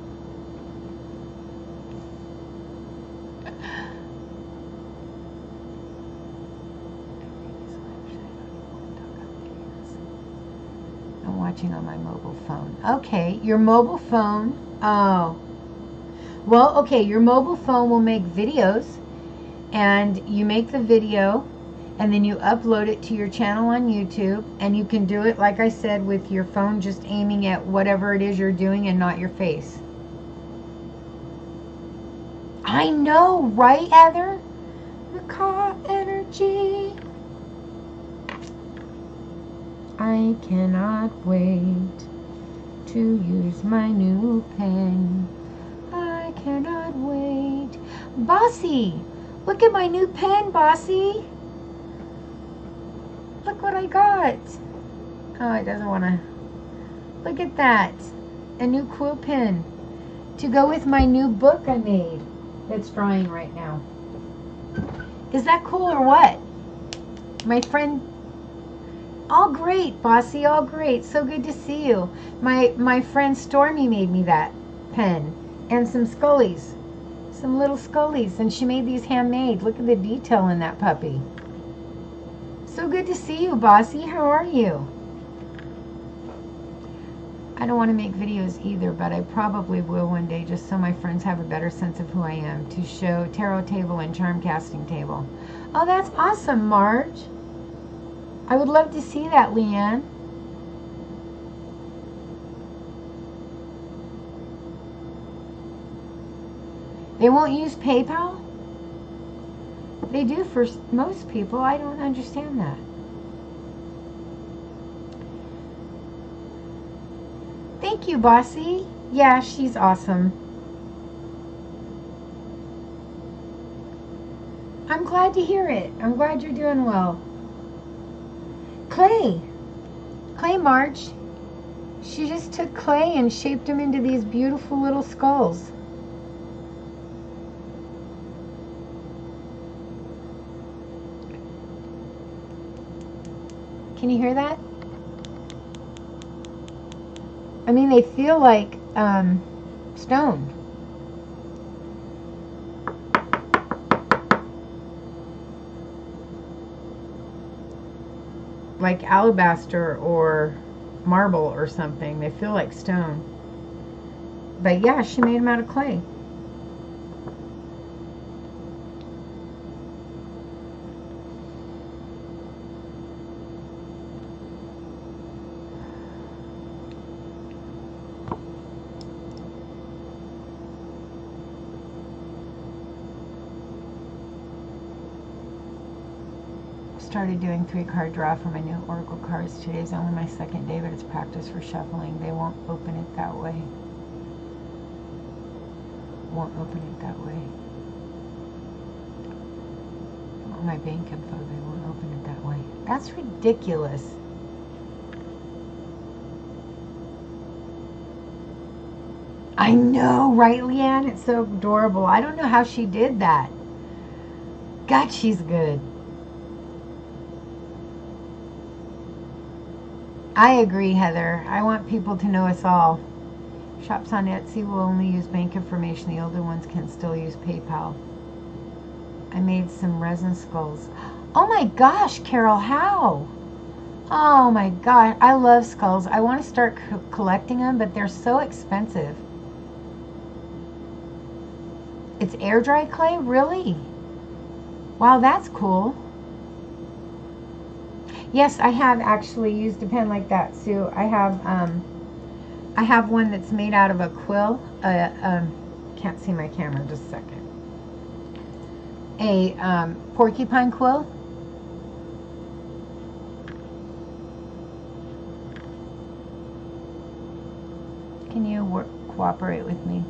I'm watching on my mobile phone. Okay, your mobile phone. Oh. Well, okay, your mobile phone will make videos. And you make the video and then you upload it to your channel on YouTube, and you can do it, like I said, with your phone just aiming at whatever it is you're doing and not your face. I know, right, Heather? Macaw energy. I cannot wait to use my new pen. I cannot wait. Bossy! Look at my new pen, Bossy. Look what I got. Oh, it doesn't want to. Look at that. A new quill pen to go with my new book I made that's drying right now. Is that cool or what? My friend. All great, Bossy. All great. So good to see you. My friend Stormy made me that pen and some Scullies. Some little Scullies, and she made these handmade. Look at the detail in that puppy. So good to see you, Bossy. How are you? I don't want to make videos either, but I probably will one day, just so my friends have a better sense of who I am, to show tarot table and charm casting table. Oh, that's awesome, Marge. I would love to see that, Leanne. They won't use PayPal? They do for most people. I don't understand that. Thank you, Bossy. Yeah, she's awesome. I'm glad to hear it. I'm glad you're doing well. Clay. Clay, Marge. She just took clay and shaped them into these beautiful little skulls. Can you hear that? I mean, they feel like stone. Like alabaster or marble or something. They feel like stone. But yeah, she made them out of clay. started doing 3-card draw for my new Oracle cards. Today's only my second day, but it's practice for shuffling. They won't open it that way. Won't open it that way. My bank info, they won't open it that way. That's ridiculous. I know, right, Leanne? It's so adorable. I don't know how she did that. God, she's good. I agree, Heather. I want people to know us all. Shops on Etsy will only use bank information. The older ones can still use PayPal. I made some resin skulls. Oh my gosh, Carol, how? Oh my god, I love skulls. I want to start collecting them, but they're so expensive. It's air dry clay? Really? Wow, that's cool. Yes, I have actually used a pen like that, Sue. I have one that's made out of a quill. Can't see my camera, just a second. A porcupine quill. Can you cooperate with me?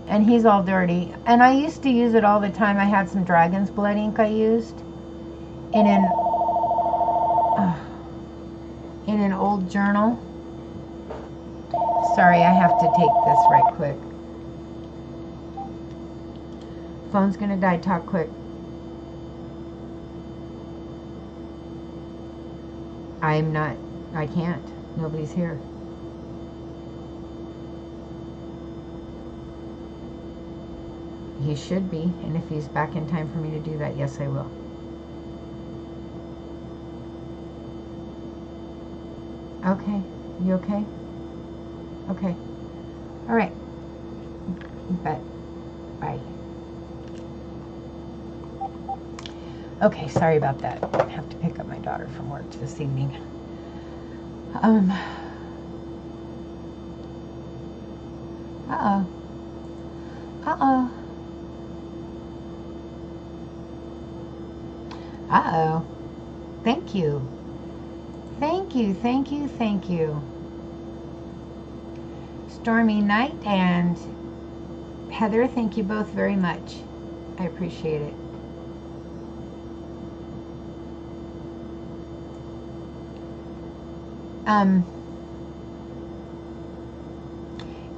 And he's all dirty. And I used to use it all the time. I had some dragon's blood ink I used in an old journal. Sorry, I have to take this right quick. Phone's gonna die. Talk quick. I can't. Nobody's here. He should be, and if he's back in time for me to do that, yes, I will. Okay. You okay? Okay. All right. But bye. Okay, sorry about that. I have to pick up my daughter from work this evening. Uh-oh. Uh-oh. Uh-oh. Thank you. Thank you, thank you, thank you. Stormy Night and Heather, thank you both very much. I appreciate it.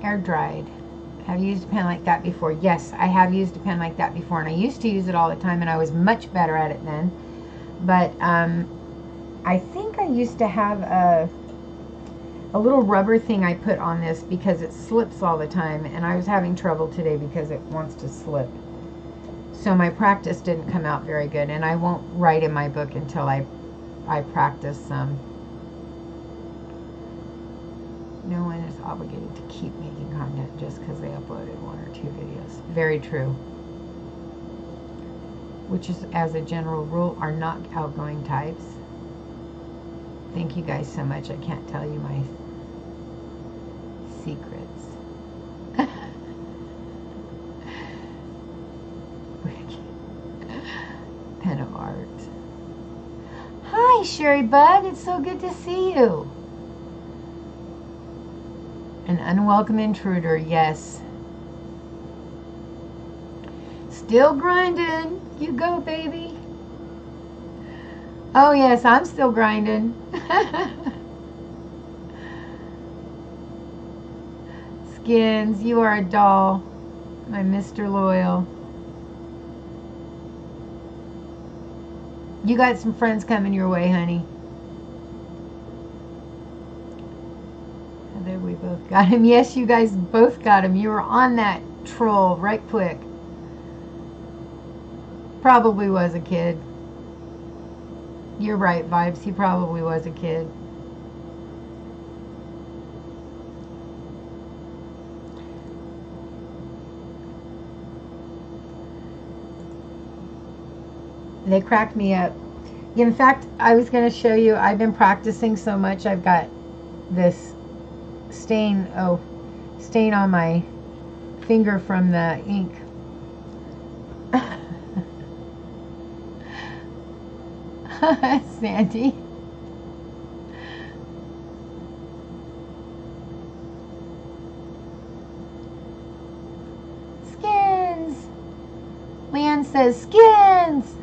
Air dried. Have you used a pen like that before? Yes, I have used a pen like that before, and I used to use it all the time, and I was much better at it then. But I think I used to have a little rubber thing I put on this because it slips all the time, and I was having trouble today because it wants to slip. So my practice didn't come out very good, and I won't write in my book until I practice some. No one is obligated to keep making content just because they uploaded 1 or 2 videos. Very true. Which is, as a general rule, are not outgoing types. Thank you guys so much. I can't tell you my secrets. Pen of art. Hi, Sherry Bud. It's so good to see you. An unwelcome intruder, yes. Still grinding. You go, baby. Oh, yes, I'm still grinding. Skins, you are a doll. My Mr. Loyal. You got some friends coming your way, honey. There we both got him. Yes, you guys both got him. You were on that troll right quick. Probably was a kid. You're right, Vibes. He probably was a kid. They cracked me up. In fact, I was going to show you, I've been practicing so much, I've got this stain on my finger from the ink. Sandy. Skins. Leanne says skins.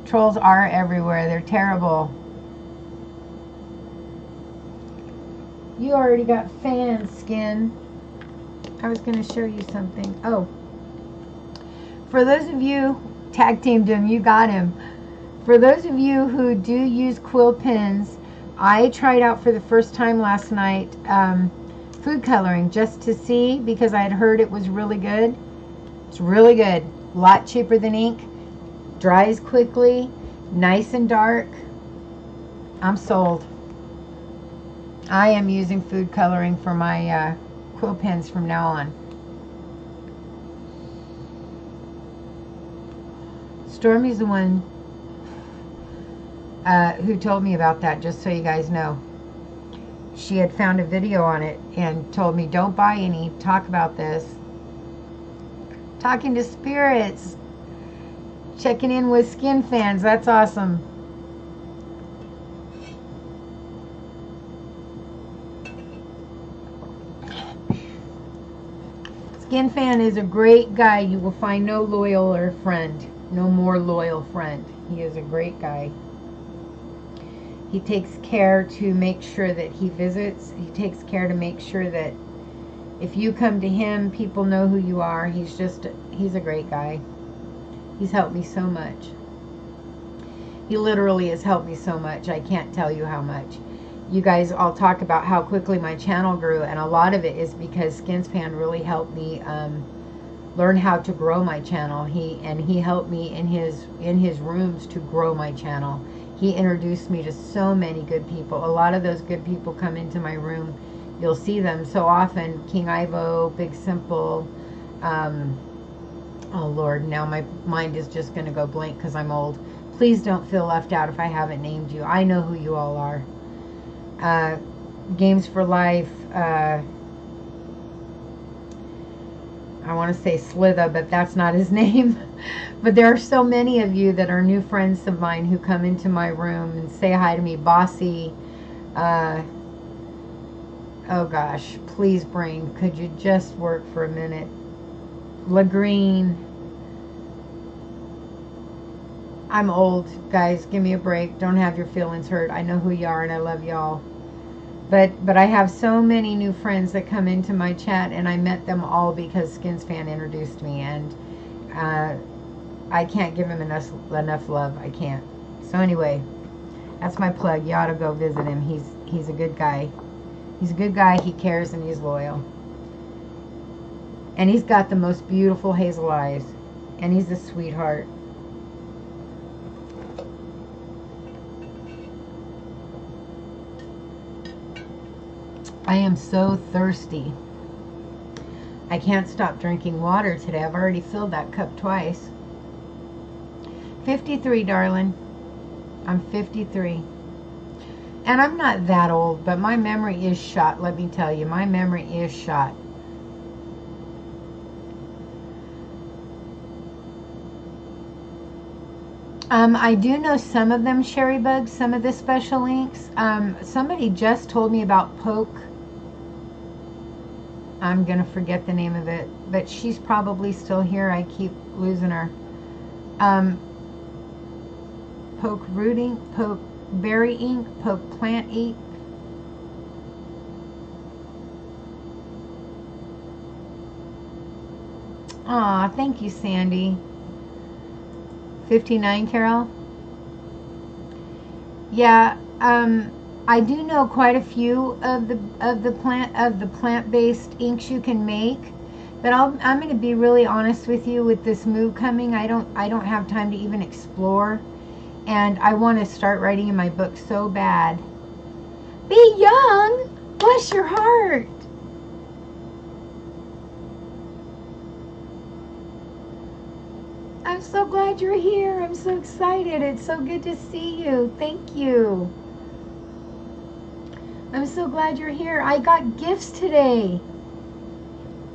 Trolls are everywhere. They're terrible. You already got fans, Skin. I was going to show you something. Oh. For those of you, tag teamed him, you got him. For those of you who do use quill pens, I tried out for the first time last night food coloring just to see, because I had heard it was really good. It's really good. A lot cheaper than ink. Dries quickly. Nice and dark. I'm sold. I am using food coloring for my quill pens from now on. Stormy's the one who told me about that, just so you guys know. She had found a video on it and told me, don't buy any, talk about this. Talking to spirits. Checking in with skin fans, that's awesome. Skin fan is a great guy. You will find no loyaler friend. No more loyal friend. He is a great guy. He takes care to make sure that he visits. He takes care to make sure that if you come to him, people know who you are. He's a great guy. He's helped me so much. He literally has helped me so much. I can't tell you how much. You guys all talk about how quickly my channel grew, and a lot of it is because Skinspan really helped me learn how to grow my channel. He helped me in his rooms to grow my channel. He introduced me to so many good people. A lot of those good people come into my room. You'll see them so often. King Ivo, Big Simple. Oh Lord, now my mind is just going to go blank because I'm old. Please don't feel left out if I haven't named you. I know who you all are. Games for Life. I want to say Slither, but that's not his name. But there are so many of you that are new friends of mine who come into my room and say hi to me. Bossy. Oh gosh, please brain, could you just work for a minute? Lagreen. I'm old, guys. Give me a break. Don't have your feelings hurt. I know who you are and I love y'all. But I have so many new friends that come into my chat, and I met them all because Skinspan introduced me, and I can't give him enough love. I can't. So anyway, that's my plug. You ought to go visit him. He's a good guy. He's a good guy. He cares and he's loyal. And he's got the most beautiful hazel eyes. And he's a sweetheart. I am so thirsty. I can't stop drinking water today. I've already filled that cup twice. 53, darling. I'm 53. And I'm not that old, but my memory is shot, let me tell you. My memory is shot. I do know some of them, Sherry Bugs, some of the special inks. Somebody just told me about Poke. I'm going to forget the name of it, but she's probably still here. I keep losing her. Poke Root Ink, Poke Berry Ink, Poke Plant Ink. Aw, thank you, Sandy. 59, Carol? Yeah, I do know quite a few of the plant-based inks you can make, but I'm going to be really honest with you. With this move coming, I don't have time to even explore, and I want to start writing in my book so bad. Be young, bless your heart. I'm so glad you're here. I'm so excited. It's so good to see you. Thank you. I'm so glad you're here. I got gifts today.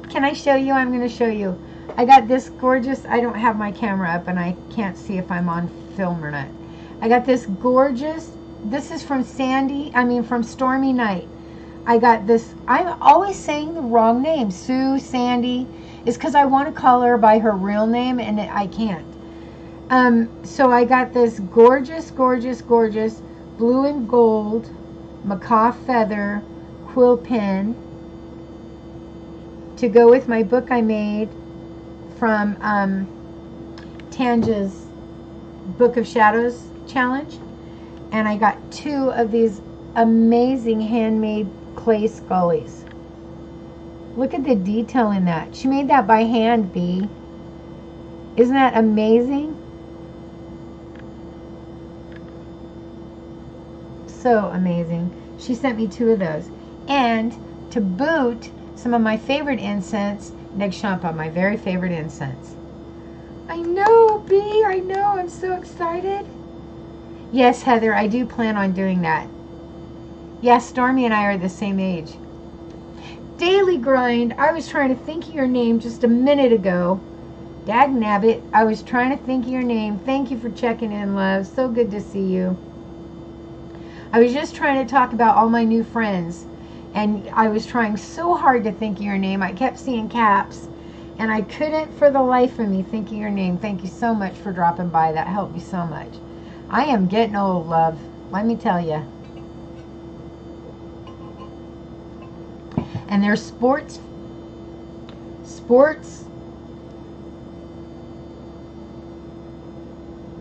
Can I show you? I'm going to show you. I got this gorgeous, I don't have my camera up and I can't see if I'm on film or not. I got this gorgeous, this is from from Stormy Night. I got this, I'm always saying the wrong name, Sue, Sandy. It's because I want to call her by her real name and I can't. So I got this gorgeous, gorgeous, gorgeous blue and gold macaw feather quill pen to go with my book I made from Tanja's Book of Shadows challenge. And I got 2 of these amazing handmade clay scullies. Look at the detail in that. She made that by hand, Bee. Isn't that amazing? So amazing. She sent me 2 of those. And to boot, some of my favorite incense, Neg Champa, my very favorite incense. I know, Bee, I know. I'm so excited. Yes, Heather, I do plan on doing that. Yes, Stormy and I are the same age. Daily Grind, I was trying to think of your name just a minute ago. Dag nabbit, I was trying to think of your name. Thank you for checking in, love. So good to see you. I was just trying to talk about all my new friends. And I was trying so hard to think of your name. I kept seeing caps. And I couldn't for the life of me think of your name. Thank you so much for dropping by. That helped me so much. I am getting old, love. Let me tell you. And there's sports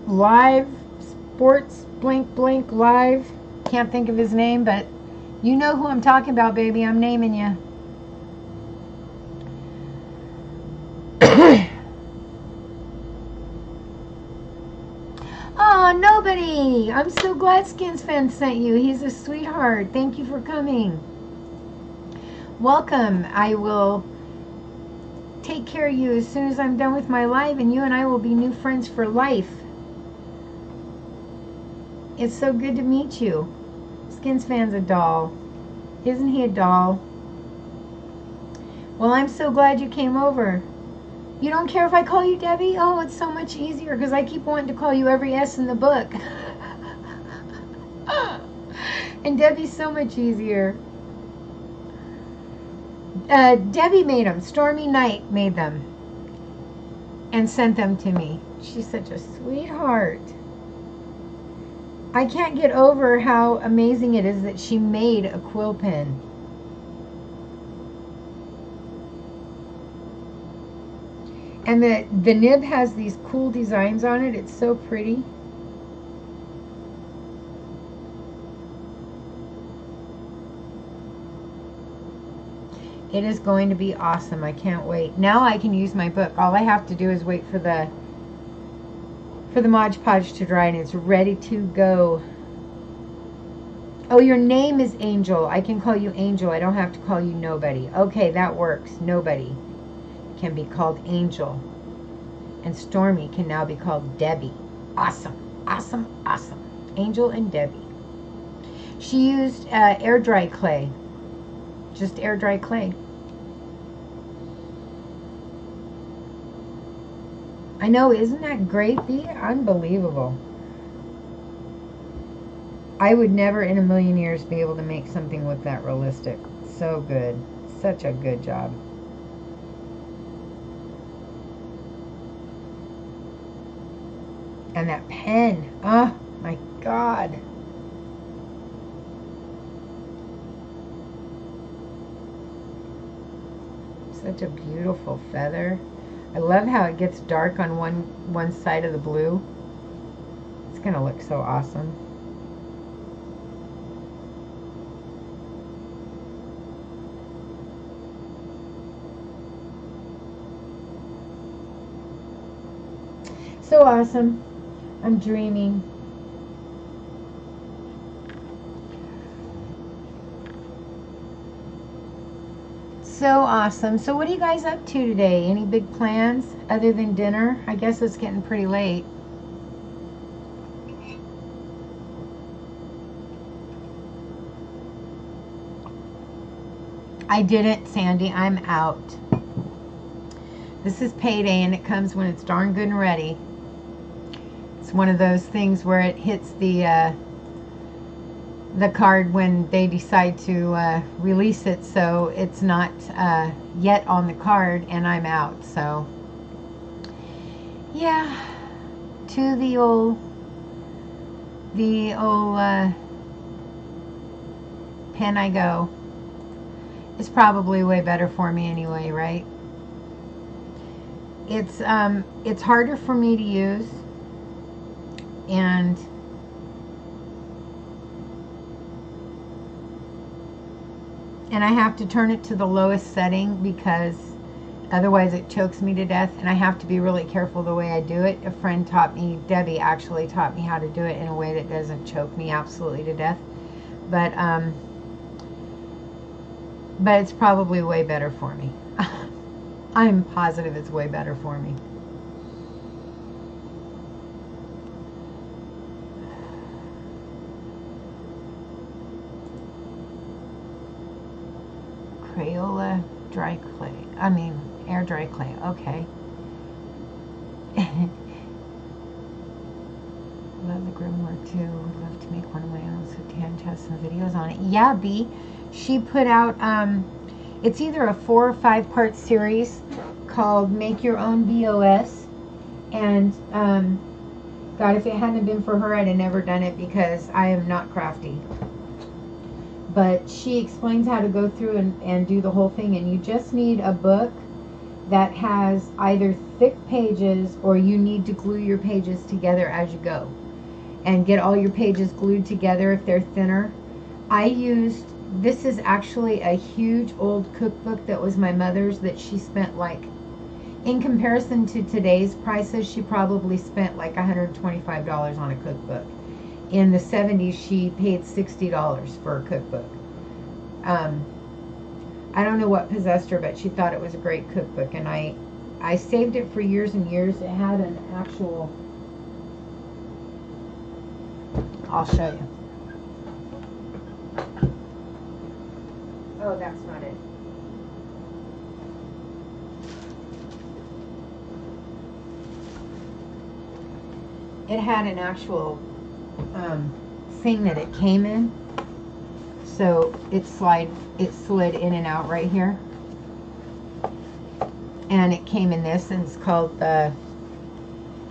live, sports blank blank live. Can't think of his name, but you know who I'm talking about, baby. I'm naming you. Oh, nobody. I'm so glad Skins Fan sent you. He's a sweetheart. Thank you for coming. Welcome. I will take care of you as soon as I'm done with my live, and you and I will be new friends for life. It's so good to meet you. Skins Fan's a doll. Isn't he a doll? Well, I'm so glad you came over. You don't care if I call you Debbie? Oh, it's so much easier because I keep wanting to call you every S in the book. And Debbie's so much easier. Debbie made them. Stormy Night made them and sent them to me. She's such a sweetheart. I can't get over how amazing it is that she made a quill pen. And the nib has these cool designs on it. It's so pretty. It is going to be awesome. I can't wait. Now I can use my book. All I have to do is wait for the Mod Podge to dry and it's ready to go. Oh, your name is Angel. I can call you Angel. I don't have to call you Nobody. Okay, that works. Nobody can be called Angel. And Stormy can now be called Debbie. Awesome. Awesome. Awesome. Angel and Debbie. She used air dry clay. Just air dry clay. I know, isn't that great, Bea? Unbelievable. I would never in a million years be able to make something look that realistic. So good. Such a good job. And that pen. Oh, my God. Such a beautiful feather. I love how it gets dark on one side of the blue. It's going to look so awesome. So awesome. I'm dreaming. So awesome. So what are you guys up to today? Any big plans other than dinner? I guess it's getting pretty late. I didn't, Sandy. I'm out. This is payday, and it comes when it's darn good and ready. It's one of those things where it hits the card when they decide to release it, so it's not yet on the card, and I'm out. So yeah, to the old pen I go. It's probably way better for me anyway, right? It's harder for me to use, and I have to turn it to the lowest setting because otherwise it chokes me to death, and I have to be really careful the way I do it. A friend taught me, Debbie actually taught me how to do it in a way that doesn't choke me absolutely to death. But it's probably way better for me. I'm positive it's way better for me. Crayola dry clay. I mean, air dry clay. Okay. Love the grimoire too. Would love to make one of my own, so Tan has some videos on it. Yeah, B. She put out, it's either a 4 or 5 part series called Make Your Own BOS. And, God, if it hadn't been for her, I'd have never done it because I am not crafty. But she explains how to go through and do the whole thing. And you just need a book that has either thick pages, or you need to glue your pages together as you go. And get all your pages glued together if they're thinner. I used, this is actually a huge old cookbook that was my mother's, that she spent like, in comparison to today's prices, she probably spent like $125 on a cookbook. In the 70s, she paid $60 for a cookbook. I don't know what possessed her, but she thought it was a great cookbook, and I saved it for years and years. It had an actual, I'll show you. Oh, that's not it. It had an actual thing that it came in, so it slid in and out right here, and it came in this, and it's called the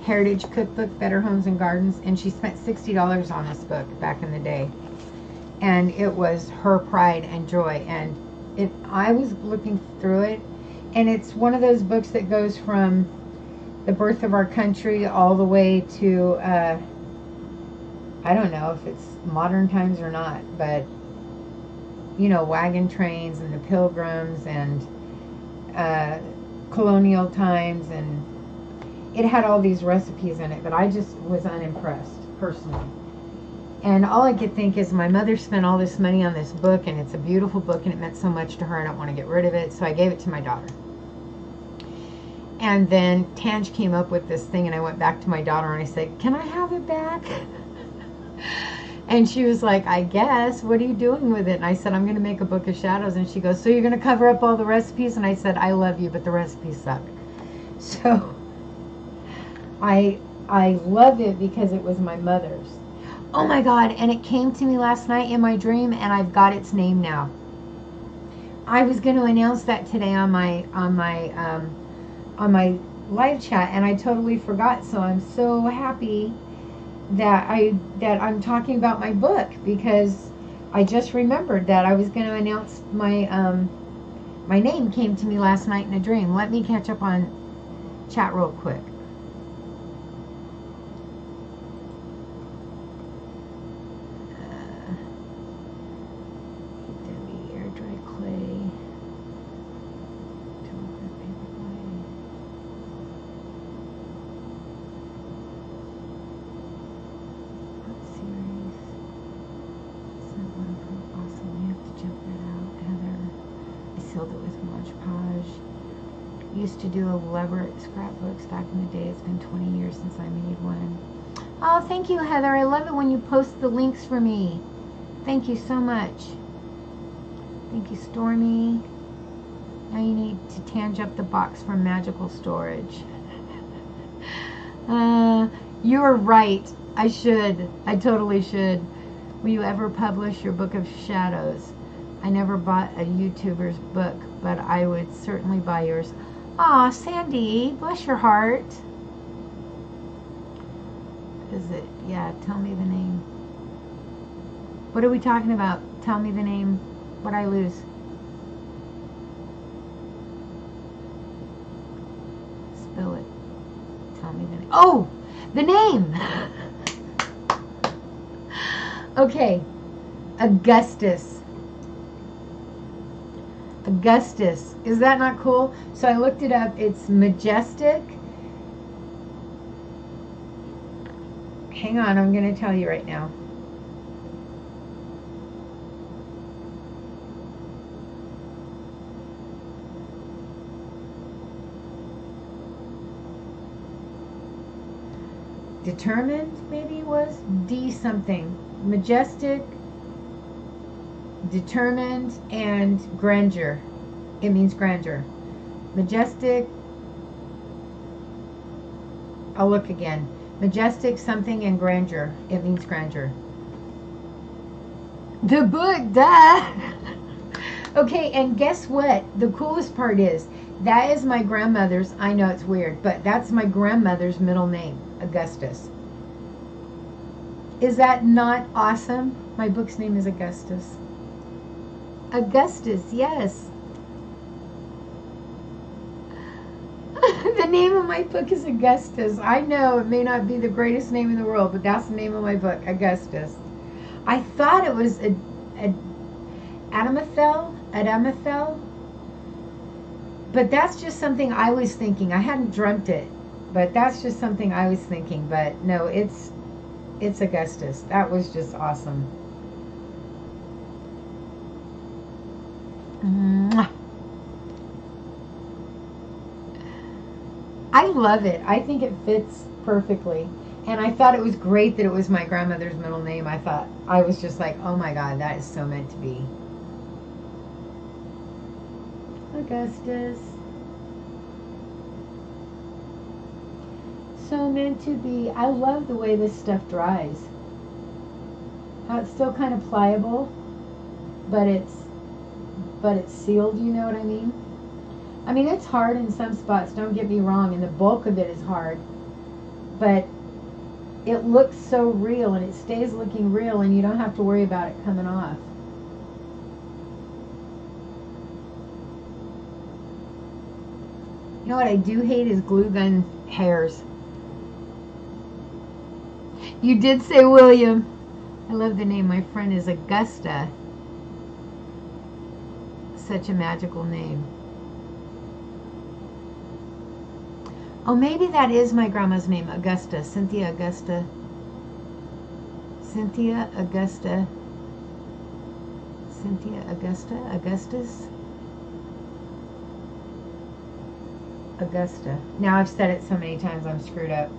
Heritage Cookbook, Better Homes and Gardens, and she spent $60 on this book back in the day, and it was her pride and joy. And I was looking through it, and it's one of those books that goes from the birth of our country all the way to I don't know if it's modern times or not, but you know, wagon trains and the Pilgrims and colonial times, and it had all these recipes in it, but I just was unimpressed personally. And all I could think is, my mother spent all this money on this book, and it's a beautiful book, and it meant so much to her. I don't want to get rid of it, so I gave it to my daughter. And then Tange came up with this thing, and I went back to my daughter and I said, "Can I have it back?" And she was like, "I guess. What are you doing with it?" And I said, "I'm going to make a book of shadows." And she goes, "So you're going to cover up all the recipes?" And I said, "I love you, but the recipes suck." So I love it because it was my mother's. Oh my God, and it came to me last night in my dream, and I've got its name now. I was going to announce that today on my live chat, and I totally forgot. So I'm so happy that I'm talking about my book, because I just remembered that I was going to announce my name came to me last night in a dream. Let me catch up on chat real quick. Air dry clay. Used to do elaborate scrapbooks back in the day. It's been 20 years since I made one. Oh, thank you, Heather. I love it when you post the links for me. Thank you so much. Thank you, Stormy. Now you need to tange up the box from Magical Storage. You're right. I should. I totally should. Will you ever publish your Book of Shadows? I never bought a YouTuber's book, but I would certainly buy yours. Aw, Sandy, bless your heart. Is it? Yeah, tell me the name. What are we talking about? Tell me the name. What'd I lose? Spill it. Tell me the name. Oh! The name! Okay. Augustus. Augustus. Is that not cool? So I looked it up. It's majestic. Hang on, I'm going to tell you right now. Determined, maybe it was? D something. Majestic, determined, and grandeur. It means grandeur. Majestic. I'll look again. Majestic, something, and grandeur. It means grandeur. The book, duh! Okay, and guess what? The coolest part is, that is my grandmother's, I know it's weird, but that's my grandmother's middle name, Augustus. Is that not awesome? My book's name is Augustus. Augustus, yes. The name of my book is Augustus. I know it may not be the greatest name in the world, but that's the name of my book, Augustus. I thought it was Adamathel, but that's just something I was thinking. I hadn't dreamt it, but that's just something I was thinking. But no, it's Augustus. That was just awesome. Mwah. I love it. I think it fits perfectly. And I thought it was great that it was my grandmother's middle name. I was just like, oh my God, that is so meant to be. Augustus. So meant to be. I love the way this stuff dries. How it's still kind of pliable, but it's sealed, you know what I mean? I mean, it's hard in some spots, don't get me wrong, and the bulk of it is hard, but it looks so real, and it stays looking real, and you don't have to worry about it coming off. You know what I do hate is glue gun hairs. You did say William. I love the name. My friend is Augusta. Such a magical name. Oh, maybe that is my grandma's name, Augusta. Cynthia Augusta. Cynthia Augusta. Cynthia Augusta? Augustus? Augusta. Now I've said it so many times I'm screwed up.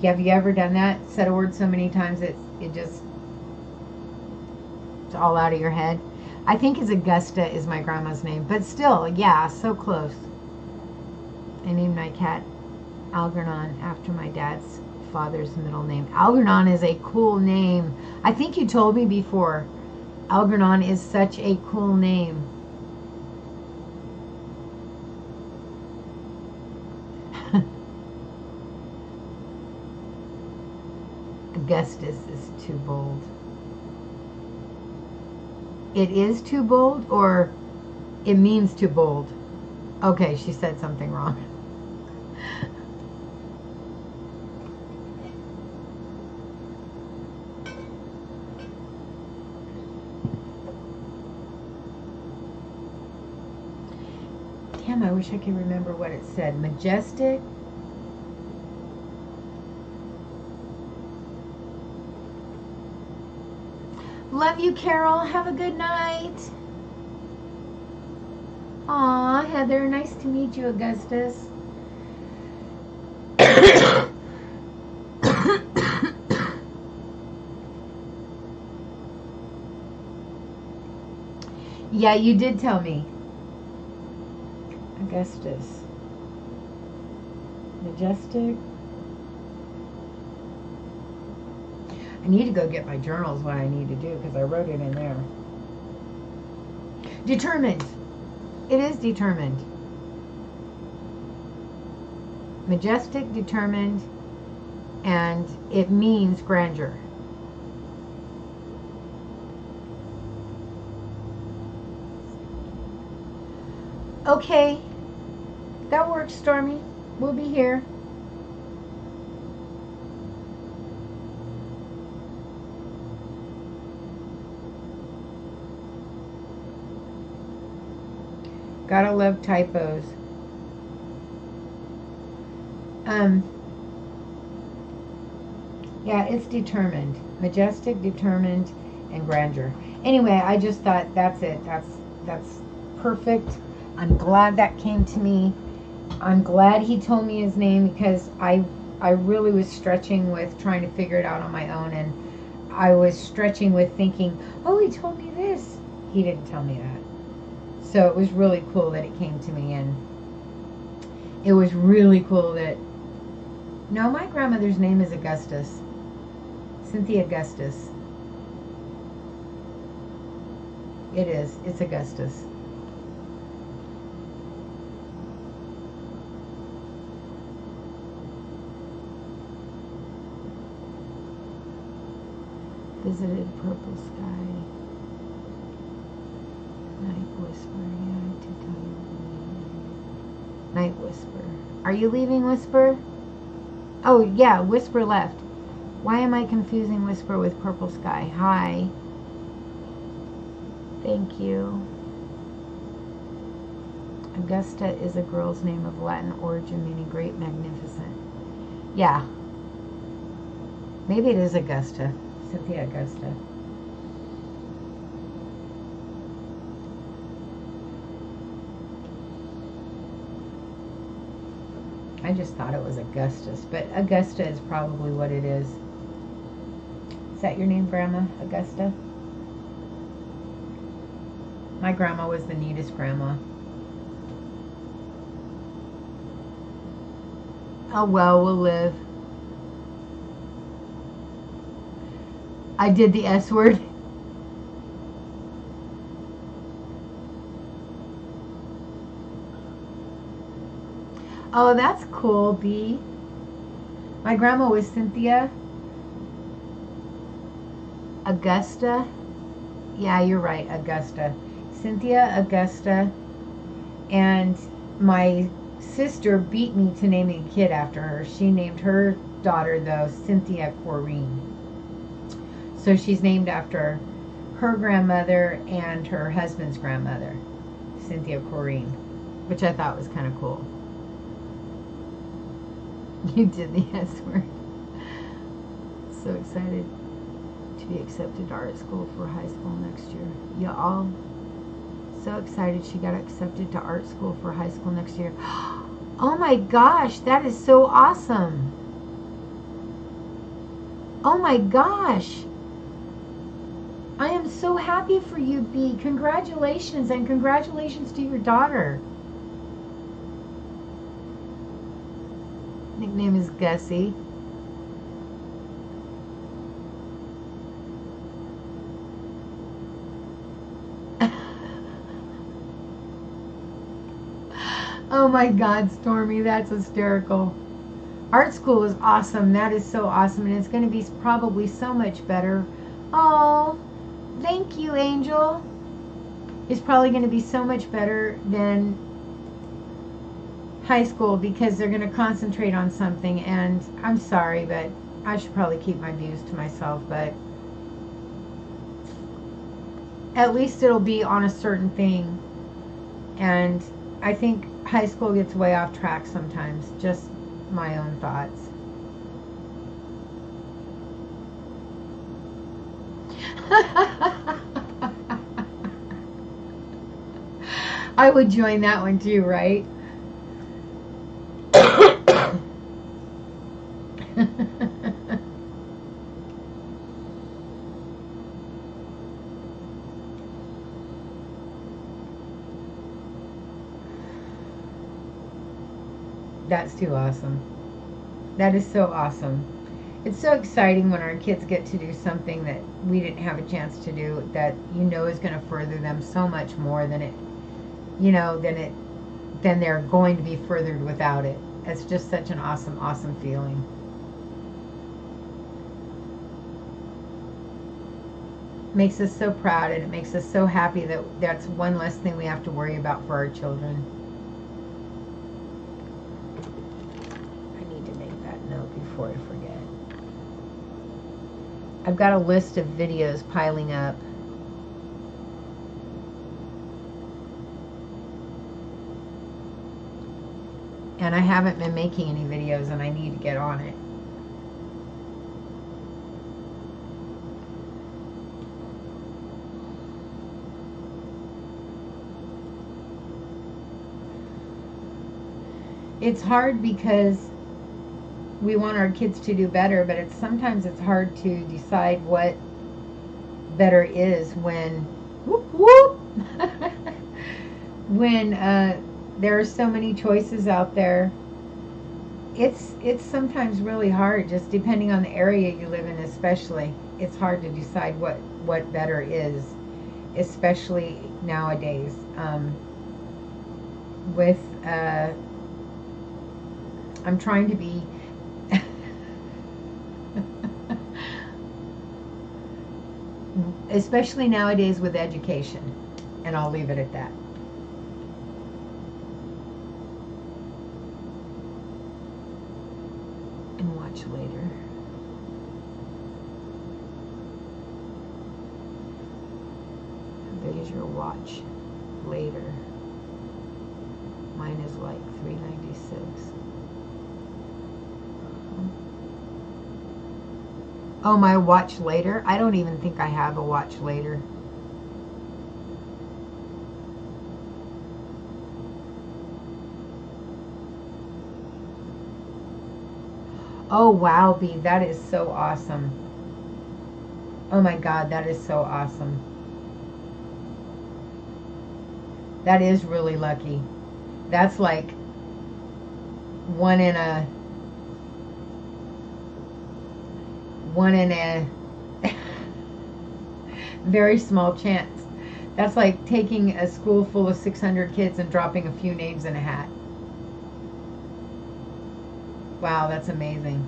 Have you ever done that? Said a word so many times it's all out of your head? I think it's Augusta is my grandma's name. But still, yeah, so close. I named my cat Algernon after my dad's father's middle name. Algernon is a cool name. I think you told me before. Algernon is such a cool name. Augustus is too bold. It is too bold, or it means too bold? Okay, she said something wrong. Damn, I wish I could remember what it said. Majestic. Love you, Carol. Have a good night. Aw, Heather. Nice to meet you, Augustus. Yeah, you did tell me. Augustus. Majestic. I need to go get my journals, what I need to do, because I wrote it in there. Determined. It is determined. Majestic, determined, and it means grandeur. Okay, that works, Stormy. We'll be here. Gotta love typos. Yeah, it's determined. Majestic, determined, and grandeur. Anyway, I just thought that's it. That's perfect. I'm glad that came to me. I'm glad he told me his name, because I really was stretching with trying to figure it out on my own, and I was stretching with thinking, oh, he told me this. He didn't tell me that. So it was really cool that it came to me, and it was really cool that, no, my grandmother's name is Augustus. Cynthia Augustus. It is. It's Augustus. Visited purple sky. Night whisper. Yeah, I did tell you. Night whisper. Are you leaving, Whisper? Oh, yeah, Whisper left. Why am I confusing Whisper with purple sky? Hi. Thank you. Augusta is a girl's name of Latin origin meaning great, magnificent. Yeah. Maybe it is Augusta. Cynthia Augusta. I just thought it was Augustus, but Augusta is probably what it is. Is that your name, Grandma? Augusta? My grandma was the neatest grandma. Oh well, we'll live. I did the S word. Oh, that's cool, B. My grandma was Cynthia Augusta. Yeah, you're right, Augusta. Cynthia Augusta. And my sister beat me to naming a kid after her. She named her daughter, though, Cynthia Corrine. So she's named after her grandmother and her husband's grandmother, Cynthia Corrine, which I thought was kind of cool. You did the S word. So excited to be accepted to art school for high school next year. You all so excited she got accepted to art school for high school next year. Oh my gosh, that is so awesome. Oh my gosh. I am so happy for you, B. Congratulations, and congratulations to your daughter. Nickname is Gussie. Oh my God, Stormy, that's hysterical. Art school is awesome. That is so awesome, and it's going to be probably so much better. Oh, thank you, Angel. It's probably going to be so much better than high school because they're going to concentrate on something, and I'm sorry, but I should probably keep my views to myself, but at least it'll be on a certain thing. And I think high school gets way off track sometimes. Just my own thoughts. I would join that one too, right? That's too awesome. That is so awesome. It's so exciting when our kids get to do something that we didn't have a chance to do, that you know is going to further them so much more than it, you know, than they're going to be furthered without it. It's just such an awesome, awesome feeling. Makes us so proud, and it makes us so happy that that's one less thing we have to worry about for our children. I need to make that note before I forget. I've got a list of videos piling up. And I haven't been making any videos, and I need to get on it. It's hard because we want our kids to do better, but sometimes it's hard to decide what better is when whoop, whoop, when there are so many choices out there. It's sometimes really hard, just depending on the area you live in. Especially, it's hard to decide what better is, especially nowadays with I'm trying to be especially nowadays with education, and I'll leave it at that. And watch later. How big is your watch later? Mine is like 396. Oh, my watch later? I don't even think I have a watch later. Oh, wow, B, that is so awesome. Oh my God, that is so awesome. That is really lucky. That's like one in a very small chance. That's like taking a school full of 600 kids and dropping a few names in a hat. Wow, that's amazing.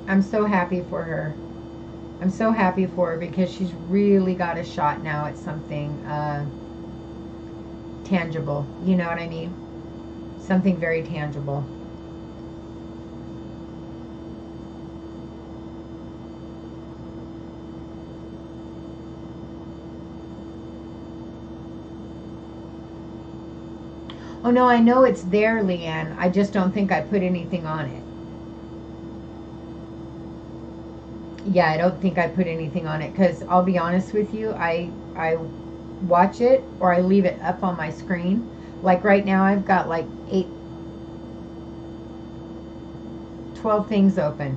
I'm so happy for her. I'm so happy for her because she's really got a shot now at something tangible. You know what I mean? Something very tangible. Oh no, I know it's there, Leanne. I just don't think I put anything on it. Yeah, I don't think I put anything on it because I'll be honest with you, I watch it or I leave it up on my screen. Like right now I've got like 12 things open.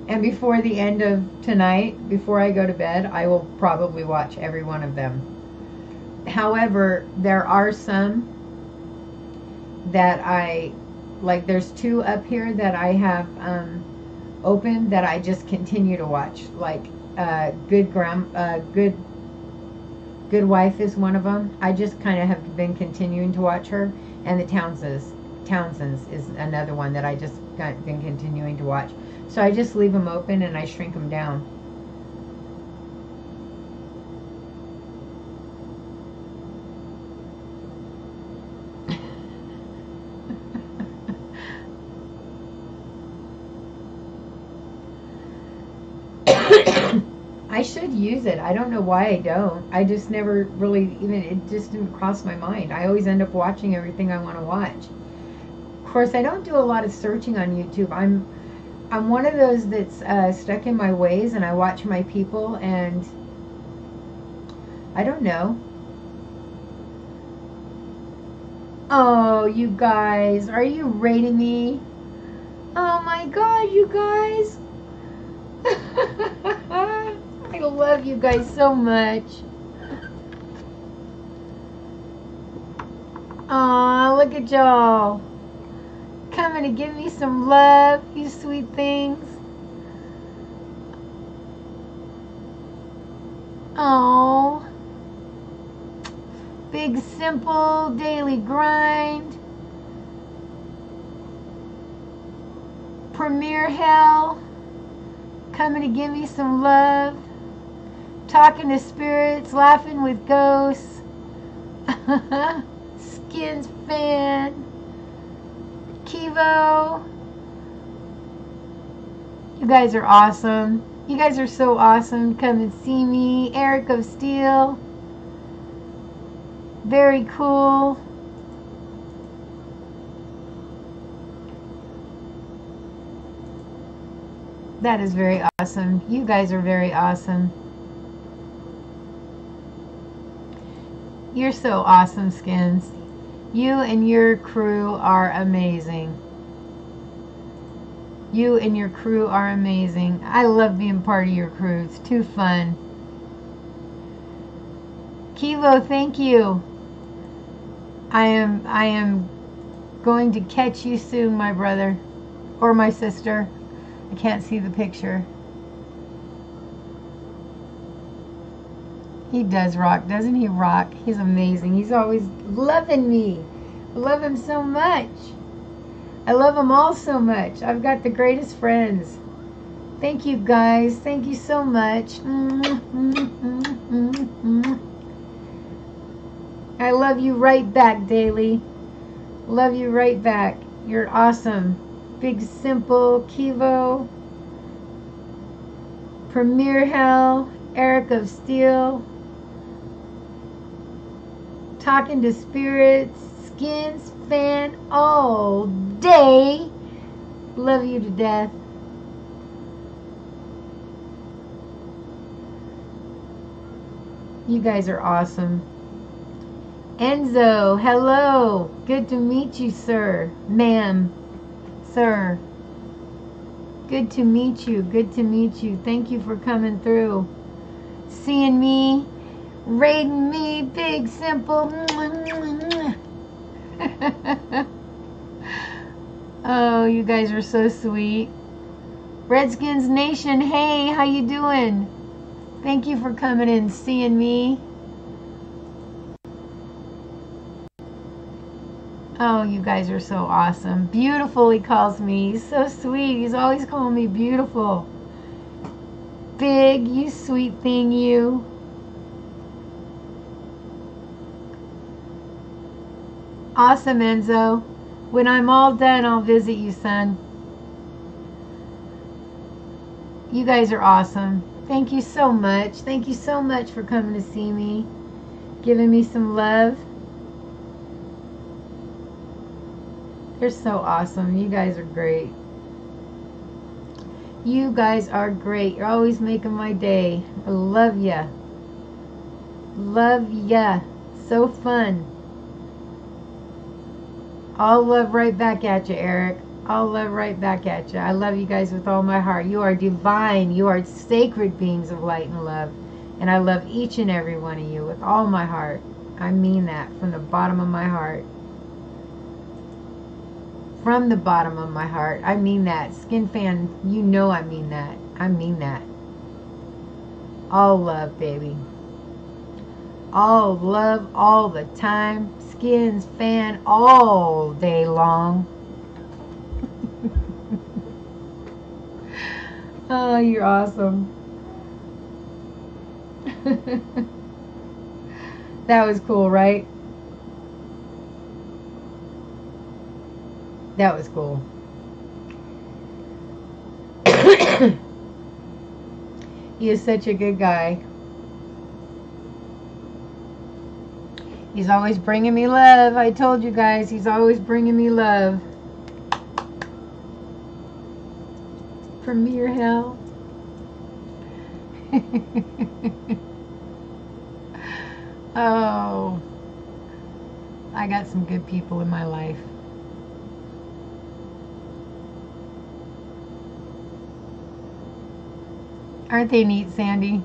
And before the end of tonight, before I go to bed, I will probably watch every one of them. However, there are some that like there's 2 up here that I have open that I just continue to watch. Like Good Wife is one of them. I just kind of have been continuing to watch her, and the Townsends is another one that I just been continuing to watch. So I just leave them open and I shrink them down. I should use it. I don't know why I don't. I just never really it just didn't cross my mind. I always end up watching everything I want to watch. Of course, I don't do a lot of searching on YouTube. I'm one of those that's stuck in my ways, and I watch my people, and I don't know. Oh, you guys, are you rating me? Oh my God, you guys. love you guys so much. Aw, look at y'all. Coming to give me some love, you sweet things. Oh, big simple daily grind. Premier Hell, coming to give me some love. Talking to spirits, laughing with ghosts. Skins fan. Kivo. You guys are awesome. You guys are so awesome. Come and see me. Eric of Steel. Very cool. That is very awesome. You guys are very awesome. You're so awesome, Skins. You and your crew are amazing. You and your crew are amazing. I love being part of your crew. It's too fun. Kivo, thank you. I am going to catch you soon, my brother. Or my sister. I can't see the picture. He does rock, doesn't he rock? He's amazing. He's always loving me. I love him so much. I love them all so much. I've got the greatest friends. Thank you, guys. Thank you so much. I love you right back, Daily. Love you right back. You're awesome. Big Simple, Kivo, Premier Hell, Eric of Steel, Talking to Spirits, Skins fan all day. Love you to death. You guys are awesome. Enzo, hello. Good to meet you, sir. Ma'am. Sir. Good to meet you. Good to meet you. Thank you for coming through. Seeing me. Raiding me. Big Simple. Oh, you guys are so sweet. Redskins Nation, hey, how you doing? Thank you for coming in, seeing me. Oh, you guys are so awesome. Beautiful, he calls me. He's so sweet. He's always calling me beautiful. Big, you sweet thing, you. Awesome, Enzo. When I'm all done, I'll visit you, son. You guys are awesome. Thank you so much. Thank you so much for coming to see me. Giving me some love. You're so awesome. You guys are great. You guys are great. You're always making my day. I love ya. Love ya. So fun. All love right back at you, Eric. All love right back at you. I love you guys with all my heart. You are divine. You are sacred beings of light and love. And I love each and every one of you with all my heart. I mean that from the bottom of my heart. From the bottom of my heart. I mean that. Skin fan, you know I mean that. I mean that. All love, baby. All love all the time. Skins fan all day long. Oh, you're awesome. That was cool, right? That was cool. He is such a good guy. He's always bringing me love. I told you guys, he's always bringing me love. Premier Hell. Oh, I got some good people in my life. Aren't they neat, Sandy?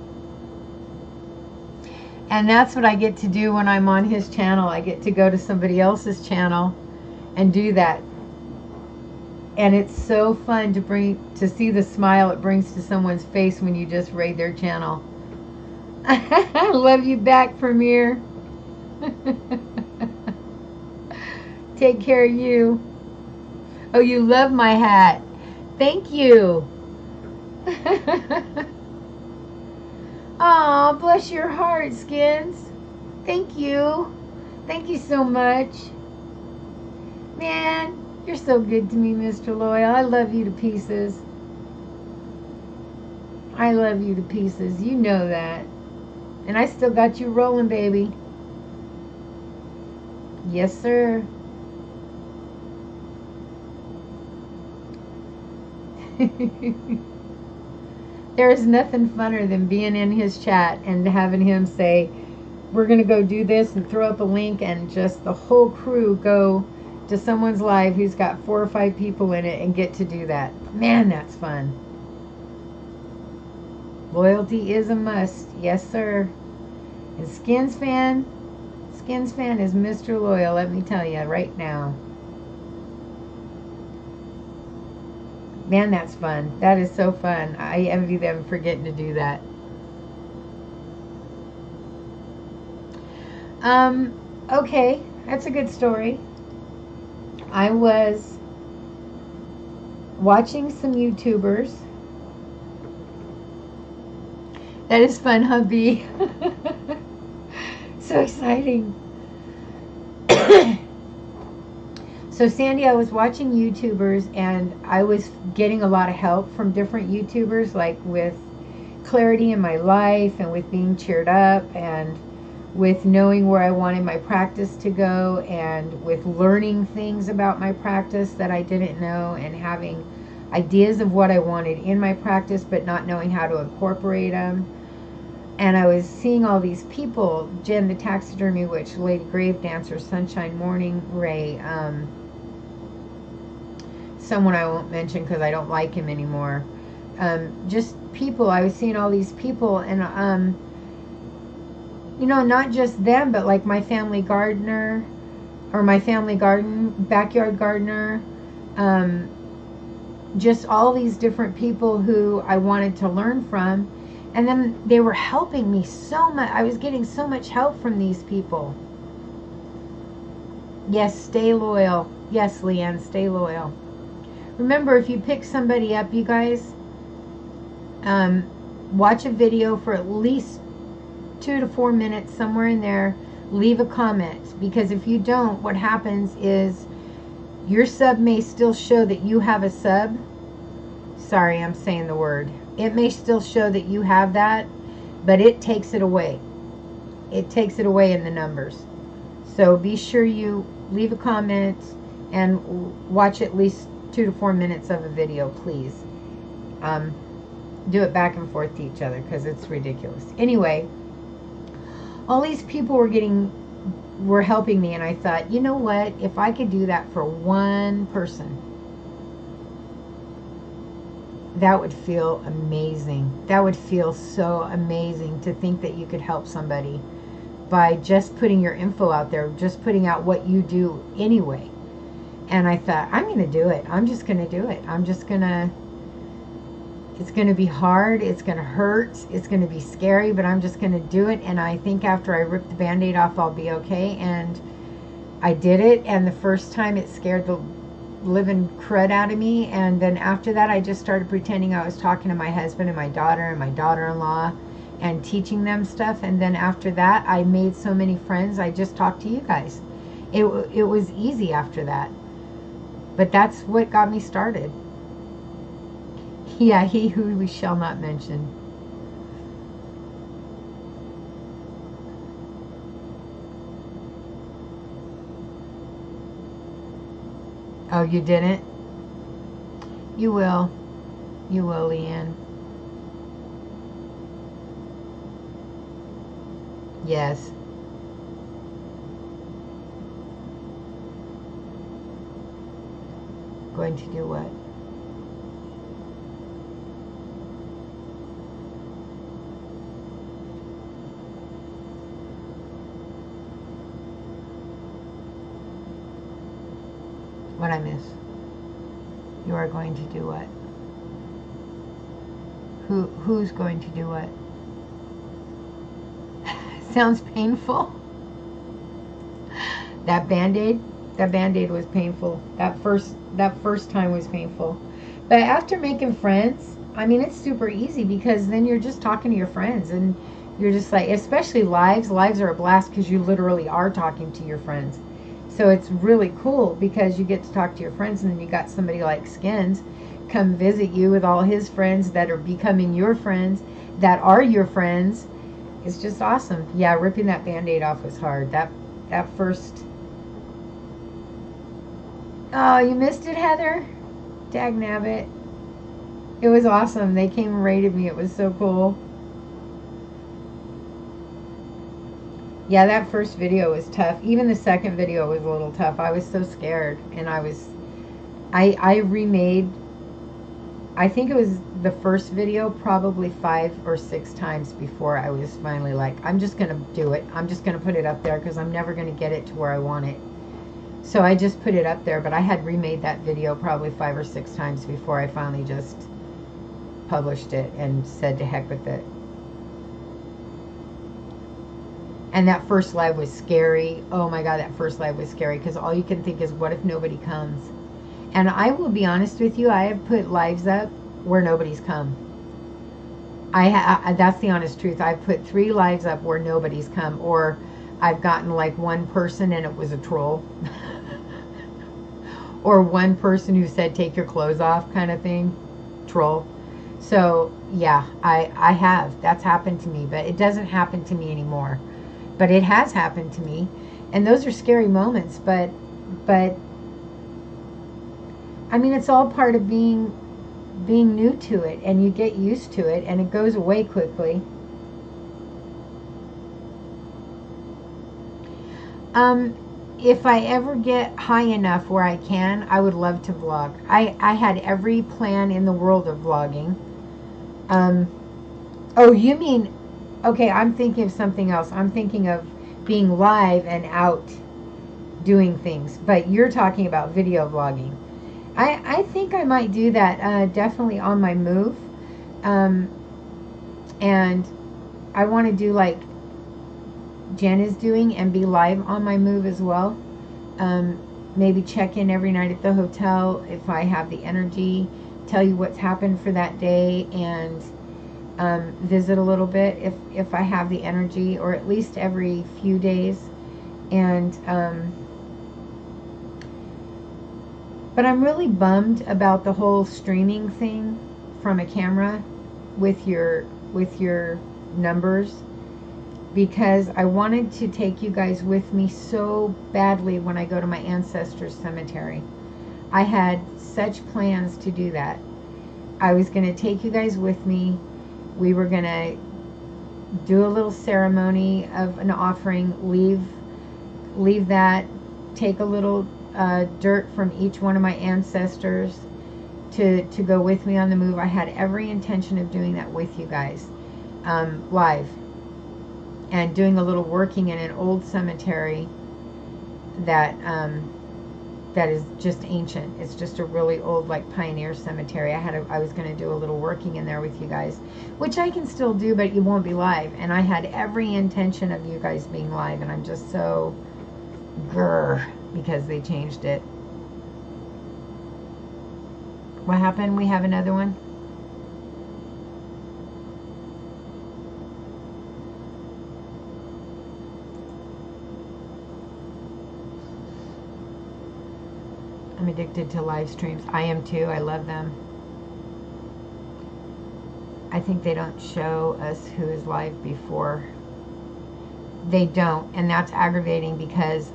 And that's what I get to do when I'm on his channel. I get to go to somebody else's channel and do that. And it's so fun to see the smile it brings to someone's face when you just raid their channel. I love you back, Premier. Take care of you. Oh, you love my hat. Thank you. Oh, bless your heart, Skins. Thank you. Thank you so much. Man, you're so good to me, Mr. Loyal. I love you to pieces. I love you to pieces. You know that. And I still got you rolling, baby. Yes, sir. There is nothing funner than being in his chat and having him say, we're going to go do this, and throw up a link, and just the whole crew go to someone's live who's got 4 or 5 people in it and get to do that. Man, that's fun. Loyalty is a must. Yes, sir. And Skins fan is Mr. Loyal, let me tell you right now. Man, that's fun. That is so fun. I envy them for getting to do that. Okay, that's a good story. I was watching some YouTubers. That is fun, hubby. So exciting. So Sandy, I was watching YouTubers, and I was getting a lot of help from different YouTubers, like with clarity in my life, and with being cheered up, and with knowing where I wanted my practice to go, and with learning things about my practice that I didn't know, and having ideas of what I wanted in my practice, but not knowing how to incorporate them. And I was seeing all these people, Jen the Taxidermy Witch, Lady Grave Dancer, Sunshine Morning Ray, someone I won't mention because I don't like him anymore. Just people, I was seeing all these people, and you know, not just them, but like my family gardener, or my family garden, backyard gardener, just all these different people who I wanted to learn from. And then they were helping me so much. I was getting so much help from these people. Yes, stay loyal. Yes, Leanne, stay loyal. Remember, if you pick somebody up, you guys, watch a video for at least 2 to 4 minutes, somewhere in there. Leave a comment, because if you don't, what happens is your sub may still show that you have a sub. Sorry, I'm saying the word. It may still show that you have that, but it takes it away. It takes it away in the numbers. So be sure you leave a comment and watch at least 2 to 4 minutes of a video, please. Do it back and forth to each other, because it's ridiculous. Anyway, all these people were helping me, and I thought, you know what? If I could do that for one person, that would feel amazing. That would feel so amazing, to think that you could help somebody by just putting your info out there, just putting out what you do anyway. And I thought, I'm going to do it. I'm just going to do it. I'm just going to, it's going to be hard. It's going to hurt. It's going to be scary, but I'm just going to do it. And I think after I rip the Band-Aid off, I'll be okay. And I did it. And the first time it scared the living crud out of me, and then after that I just started pretending I was talking to my husband and my daughter and my daughter-in-law and teaching them stuff. And then after that I made so many friends. I just talked to you guys. It was easy after that, but that's what got me started. Yeah, he who we shall not mention. Oh, you didn't? You will. You will, Leanne. Yes. Going to do what? What I miss? You are going to do what? Who's going to do what? Sounds painful. That Band-Aid was painful. That first time was painful. But after making friends, I mean, it's super easy because then you're just talking to your friends and you're just like, especially lives. Lives are a blast because you literally are talking to your friends. So it's really cool because you get to talk to your friends, and then you got somebody like Skins come visit you with all his friends that are becoming your friends, that are your friends. It's just awesome. Yeah, ripping that Band-Aid off was hard. That first... Oh, you missed it, Heather? Dagnabbit. It was awesome. They came and raided me. It was so cool. Yeah, that first video was tough. Even the second video was a little tough. I was so scared. And I remade, I think it was the first video probably 5 or 6 times before I was finally like, I'm just going to do it. I'm just going to put it up there because I'm never going to get it to where I want it. So I just put it up there, but I had remade that video probably 5 or 6 times before I finally just published it and said to heck with it. And that first live was scary. Oh my God, that first live was scary because all you can think is, what if nobody comes? And I will be honest with you, I have put lives up where nobody's come. That's the honest truth. I've put 3 lives up where nobody's come, or I've gotten like 1 person and it was a troll. Or 1 person who said, take your clothes off kind of thing. Troll. So yeah, I have. That's happened to me, but it doesn't happen to me anymore. But it has happened to me. And those are scary moments, but I mean, it's all part of being new to it, and you get used to it, and it goes away quickly. If I ever get high enough where I can, I would love to vlog. I had every plan in the world of vlogging. Oh, you mean, okay, I'm thinking of something else. I'm thinking of being live and out doing things, but you're talking about video vlogging. I think I might do that, definitely on my move. And I want to do like Jen is doing and be live on my move as well. Maybe check in every night at the hotel if I have the energy, tell you what's happened for that day, and visit a little bit if I have the energy, or at least every few days. And but I'm really bummed about the whole streaming thing from a camera with your numbers, because I wanted to take you guys with me so badly when I go to my ancestors' cemetery. I had such plans to do that. I was going to take you guys with me. We were going to do a little ceremony of an offering, leave that, take a little dirt from each one of my ancestors to go with me on the move. I had every intention of doing that with you guys, live, and doing a little working in an old cemetery that that is just ancient. It's just a really old, like, pioneer cemetery. I was going to do a little working in there with you guys, which I can still do, but you won't be live. And I had every intention of you guys being live, and I'm just so grr because they changed it. What happened? We have another one. I'm addicted to live streams. I am too. I love them. I think they don't show us who is live before. They don't, and that's aggravating because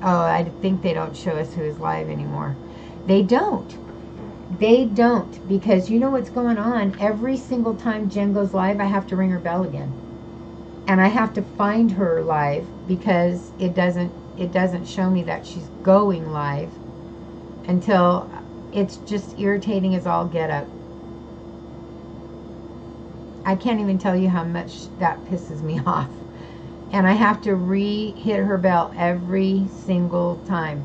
oh, I think they don't show us who is live anymore. They don't. They don't, because you know what's going on? Every single time Jen goes live, I have to ring her bell again. And I have to find her live because it doesn't show me that she's going live until it's just irritating as all get up. I can't even tell you how much that pisses me off. And I have to re-hit her bell every single time.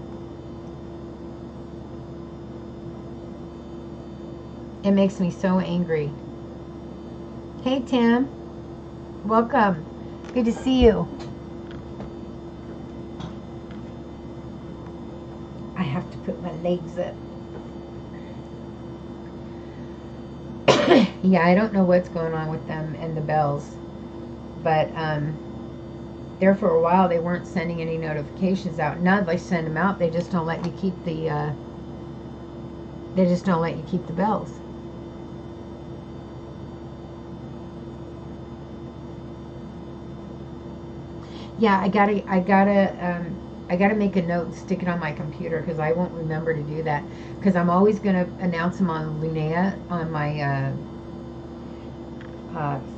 It makes me so angry. Hey, Tim. Welcome. Good to see you. I have to put my legs up. Yeah, I don't know what's going on with them and the bells. But there for a while they weren't sending any notifications out. Now that I send them out, they just don't let you keep the bells. Yeah, I gotta make a note and stick it on my computer because I won't remember to do that. Because I'm always gonna announce them on Linnea on my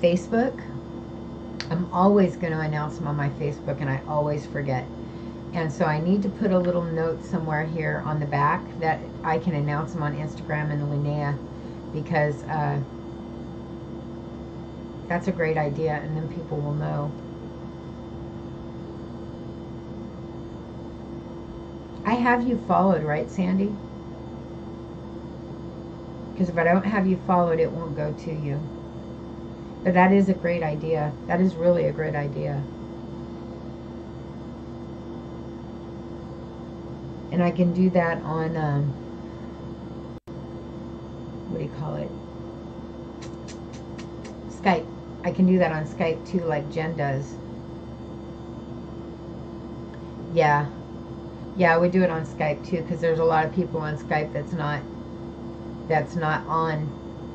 Facebook. I'm always going to announce them on my Facebook, and I always forget. And so I need to put a little note somewhere here on the back that I can announce them on Instagram and Linnea, because that's a great idea, and then people will know. I have you followed, right, Sandy? Because if I don't have you followed, it won't go to you. But that is a great idea. That is really a great idea. And I can do that on, what do you call it? Skype. I can do that on Skype too, like Jen does. Yeah. Yeah, I would do it on Skype too, because there's a lot of people on Skype that's not on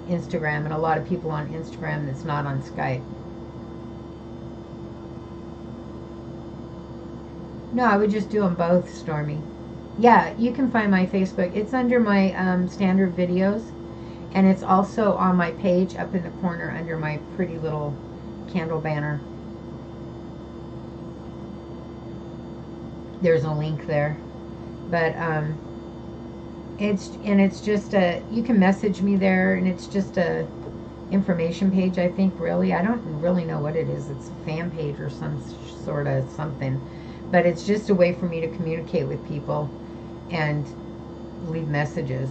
Instagram, and a lot of people on Instagram that's not on Skype. No, I would just do them both, Stormy. Yeah, you can find my Facebook. It's under my standard videos, and it's also on my page up in the corner under my pretty little candle banner. There's a link there. But it's just a, you can message me there, and it's just a information page, I think, really. I don't really know what it is. It's a fan page or some sort of something. But it's just a way for me to communicate with people and leave messages.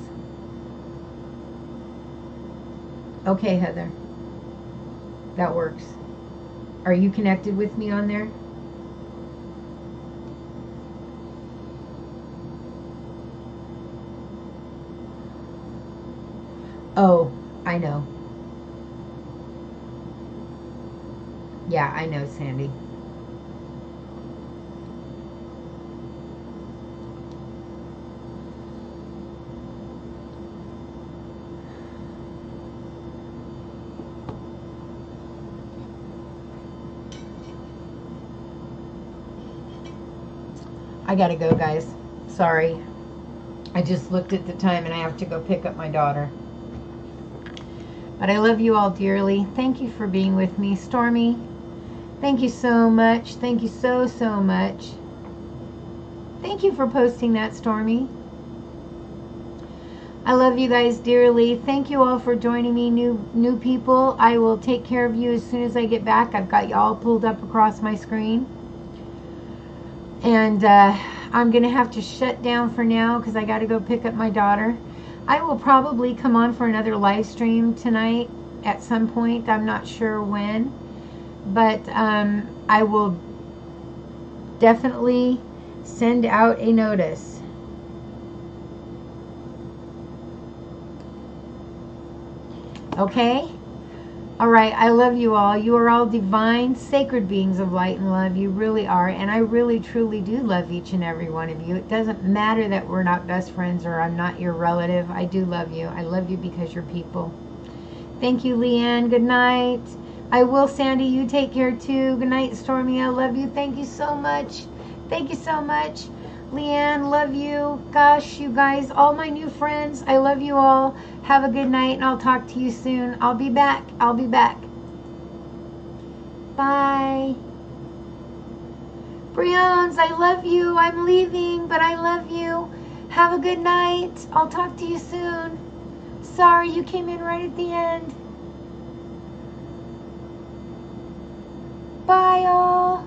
Okay, Heather. That works. Are you connected with me on there? Oh, I know. Yeah, I know, Sandy. I gotta go, guys. Sorry. I just looked at the time and I have to go pick up my daughter. But I love you all dearly. Thank you for being with me. Stormy, thank you so much. Thank you so, so much. Thank you for posting that, Stormy. I love you guys dearly. Thank you all for joining me, new people. I will take care of you as soon as I get back. I've got you all pulled up across my screen. And I'm going to have to shut down for now because I got to go pick up my daughter. I will probably come on for another live stream tonight at some point. I'm not sure when. But I will definitely send out a notice. Okay? All right, I love you all. You are all divine, sacred beings of light and love. You really are. And I really, truly do love each and every one of you. It doesn't matter that we're not best friends or I'm not your relative. I do love you. I love you because you're people. Thank you, Leanne. Good night. I will, Sandy. You take care too. Good night, Stormy. I love you. Thank you so much. Thank you so much. Leanne, love you. Gosh, you guys, all my new friends, I love you all. Have a good night, and I'll talk to you soon. I'll be back. I'll be back. Bye. Briannes, I love you. I'm leaving, but I love you. Have a good night. I'll talk to you soon. Sorry, you came in right at the end. Bye, all.